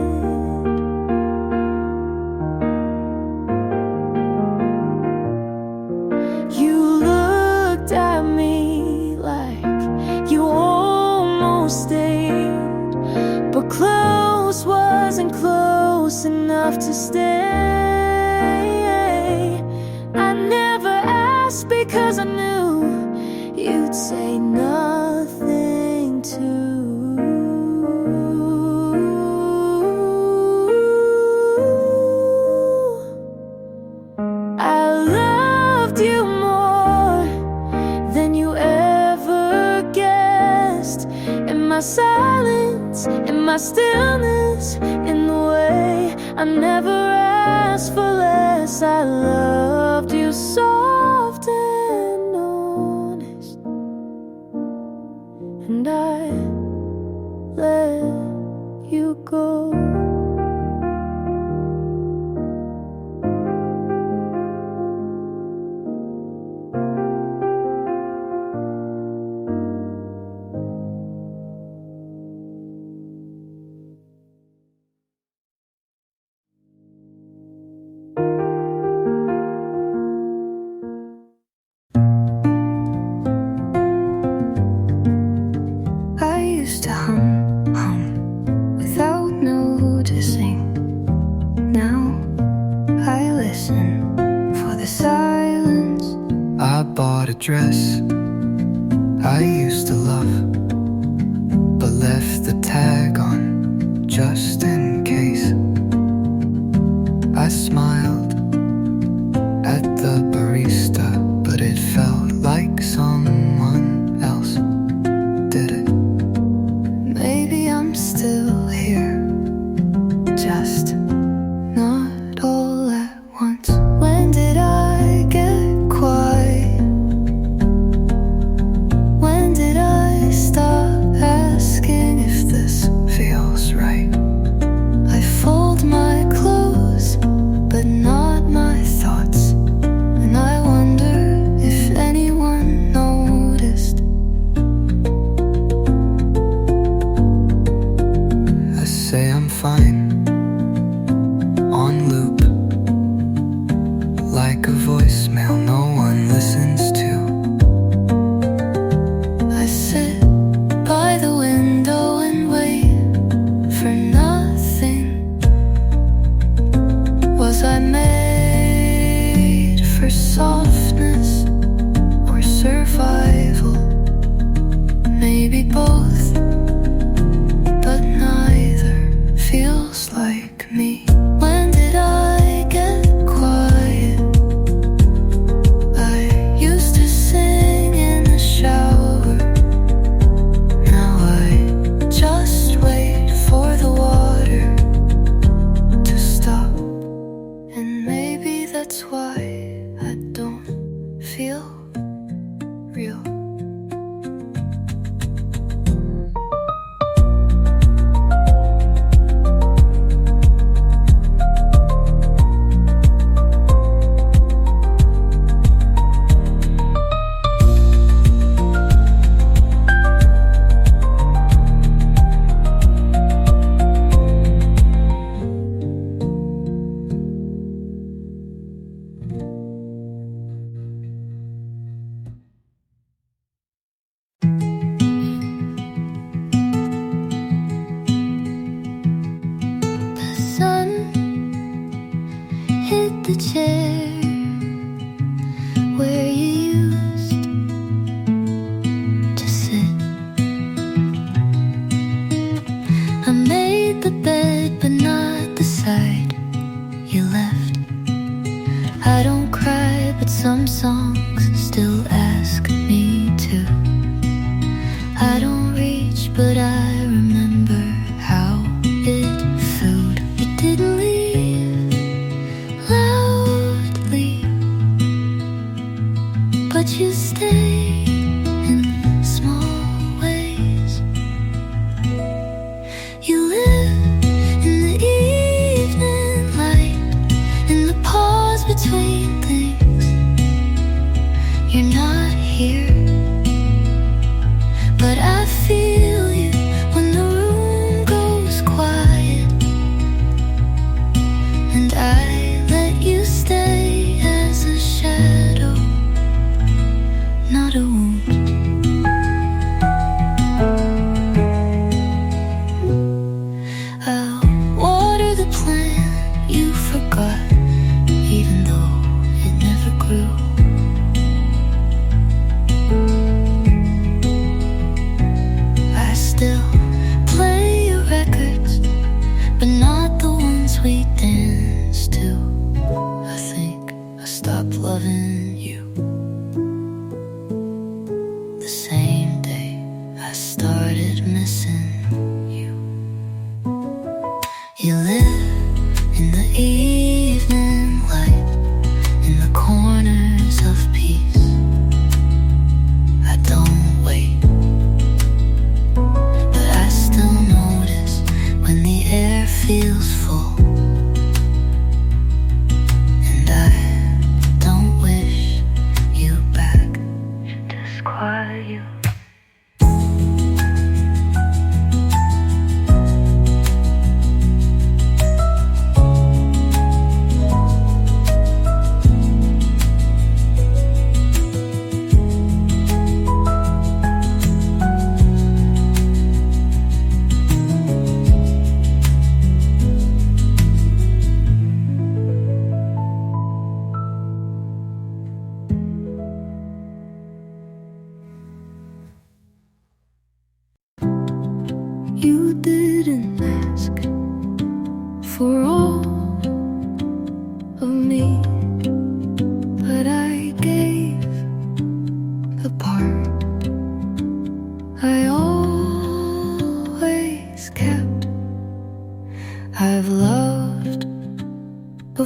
You looked at me like you almost stayed, but close wasn't close enough to stay. I never asked because I knew you'd say nothing too. I loved you more than you ever guessed, in my silence, in my stillness, in the way I never asked for less. I loved you soft and honest, and I let you go. I used to hum without noticing. Now I listen for the silence. I bought a dress I used to love, but left the tag on just in case. I smiled at the barista, but it felt like someone else did it. Maybe I'm still here, just not all at once. When did I get quiet? When did I stop asking if this Feels right. I fold my clothes, but not my thoughts. And I wonder if anyone noticed. I say I'm fine, on loop, like a voicemail no one listens to. I sit by the window and wait for nothing. Was I made for softness or survival? Maybe both, but neither feels like me. When did I get quiet? I used to sing in the shower. Now I just wait for the water to stop. And maybe that's why I don't feel real. The sun hit the chair where you used to sit. I made the bed, but not the side you left. I don't cry, but some songs still ask me to. I don't reach, but I remember how it felt. You didn't leave loudly, but you stayed in small ways. You live in the evening light, in the pause between things. You're not here, but I feel you when the room goes quiet. And I let you stay as a shadow, not a wound. I'll water the plant you forgot, even though it never grew. I still play your records, but not the ones we danced to. I think I stopped loving you the same day I started missing you. You live in the evening light, in the corners of peace. I don't wait, but I still notice when the air feels full. And I don't wish you back, just quiet you.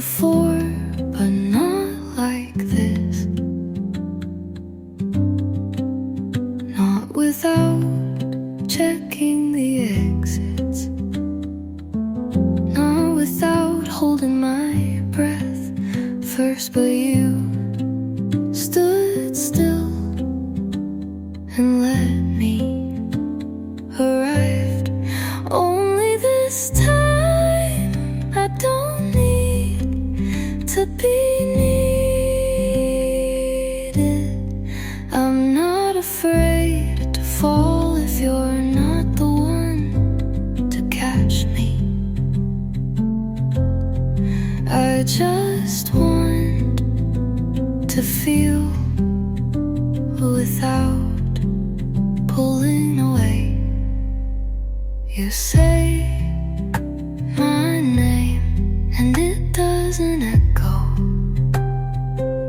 before, but not like this. Not without checking the exits. Not without holding my breath first, but you stood still and let me arrived. Only this time I don't need to be needed. I'm not afraid to fall if you're not the one to catch me. I just want to feel without pulling away. You say my name and it doesn't echo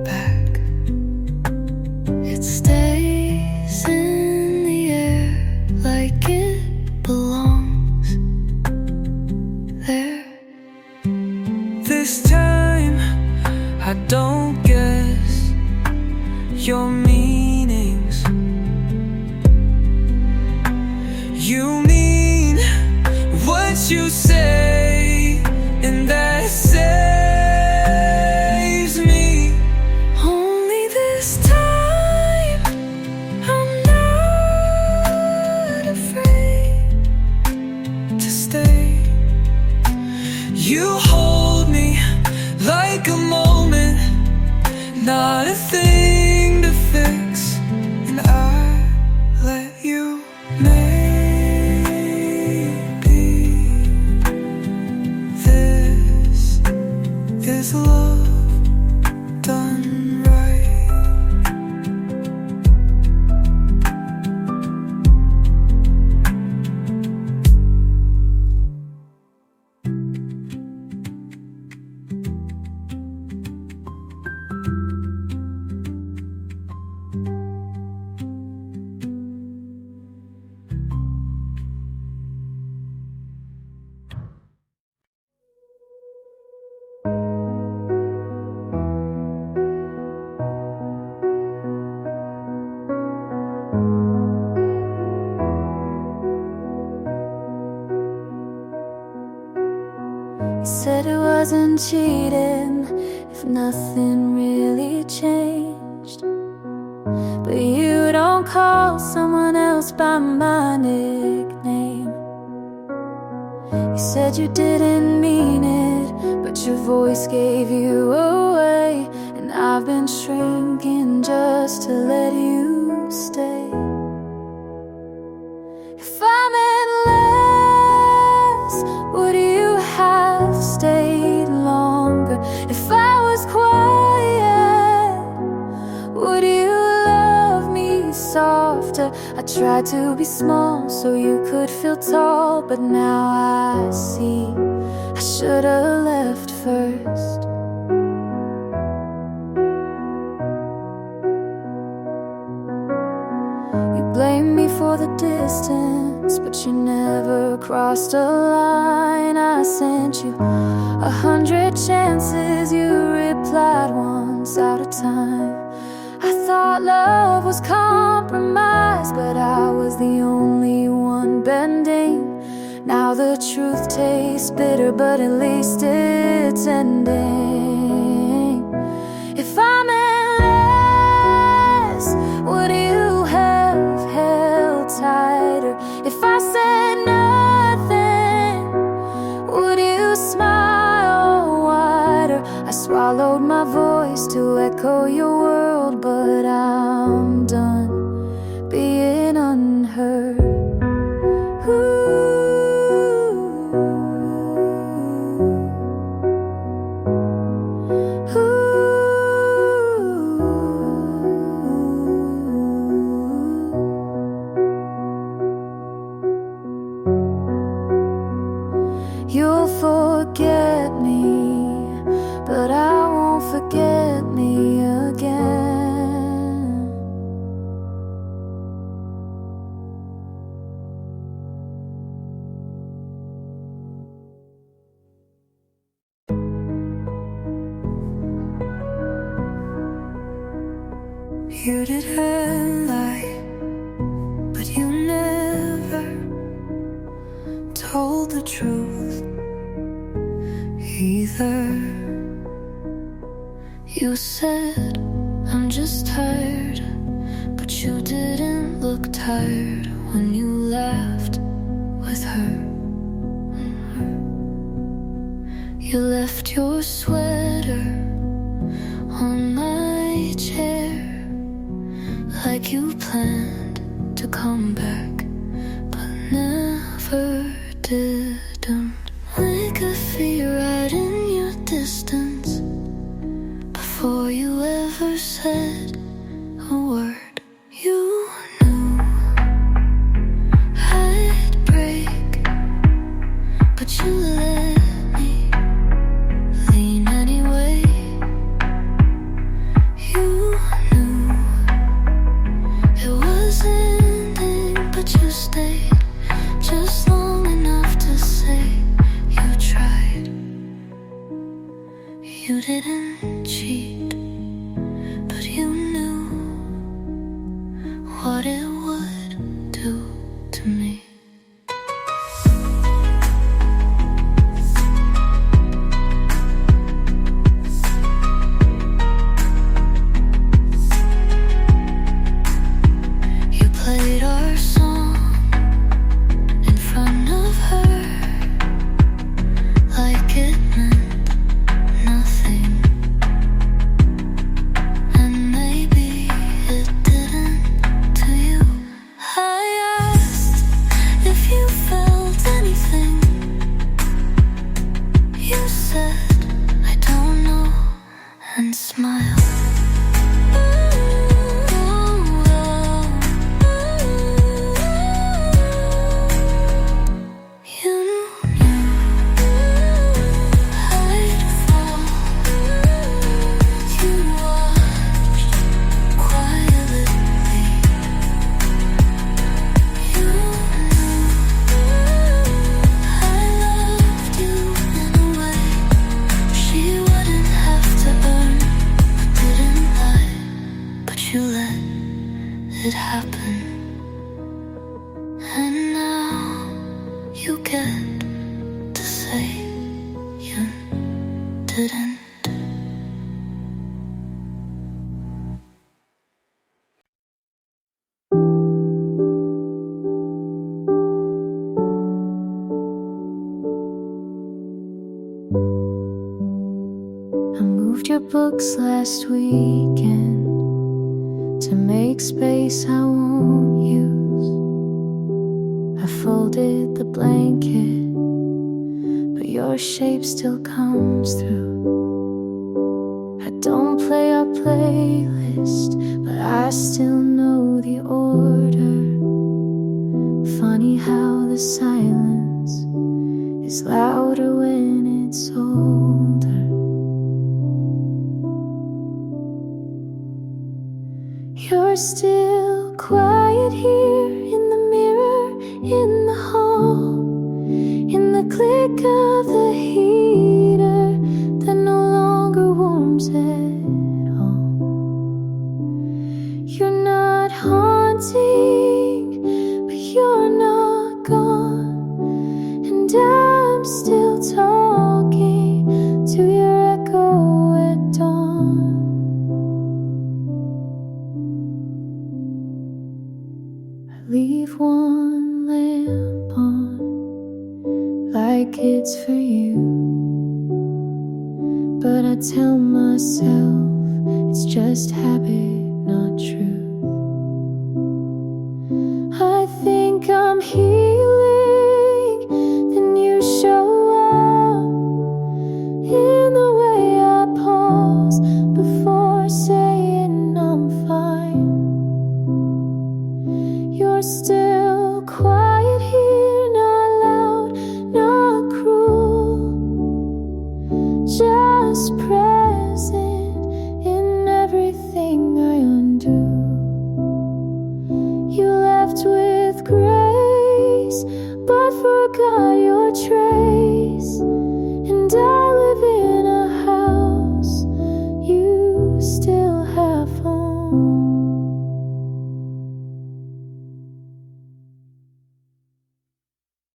back. It stays in the air like it belongs there. This time I don't guess your meanings. You mean what you say, and that saves me. Only this time I'm not afraid To stay, you hold me like a moment, not a thing to fix, and I let you. Maybe this is love done right. You said it wasn't cheating if nothing really changed. But you don't call someone else by my nickname. You said you didn't mean it, but your voice gave you away. And I've been shrinking just to let you stay. If I meant less, would you have stayed longer? If I was quiet, would you love me softer? I tried to be small so you could feel tall, but now I see I should've left first. You blame me for the distance, but you never crossed a line. I sent you 100 chances, you replied once out of time. I thought love was compromise, but I was the only one bending. Now the truth tastes bitter, but at least it's ending. If I meant less, would you have held tighter? If I said nothing, would you smile wider? I swallowed my voice to echo your world, but I'm done being unheard. You'll forget me, but I won't forget me again. You didn't lie, but you never told the truth either. You said, I'm just tired, but you didn't look tired when you laughed with her. You left your sweater on my chair, like you planned to come back, but never didn't. Like a fear right in your distance, before you ever said a word. You knew I'd break, but you let me lean anyway. You knew it was ending, but you stayed just long enough to say you tried. You didn't cheat, but you knew what it would do to me. You played our song in front of her like it meant nothing. And maybe it didn't to you. I asked if you felt anything. You said, I don't know, and smiled. You knew I'd fall. You watched quietly. You knew I loved you in a way she wouldn't have to earn, but didn't lie. But you let it happen, and now you get to say you didn't. I moved your books last weekend to make space I won't use. I folded the blanket, but your shape still comes through. I don't play our playlist, but I still know the order. Funny how the silence is louder when it's older. You're still quiet here in the mirror, in the hall, in the click of the heater that no longer warms at all. You're not haunting, but you're not gone, and I'm still talking to your echo at dawn. Leave one lamp on, like it's for you, but I tell myself it's just habit, not truth. I think I'm healing, then you show up in the way I pause before saying I'm fine. You're still quiet here, not loud, not cruel, just present in everything I undo.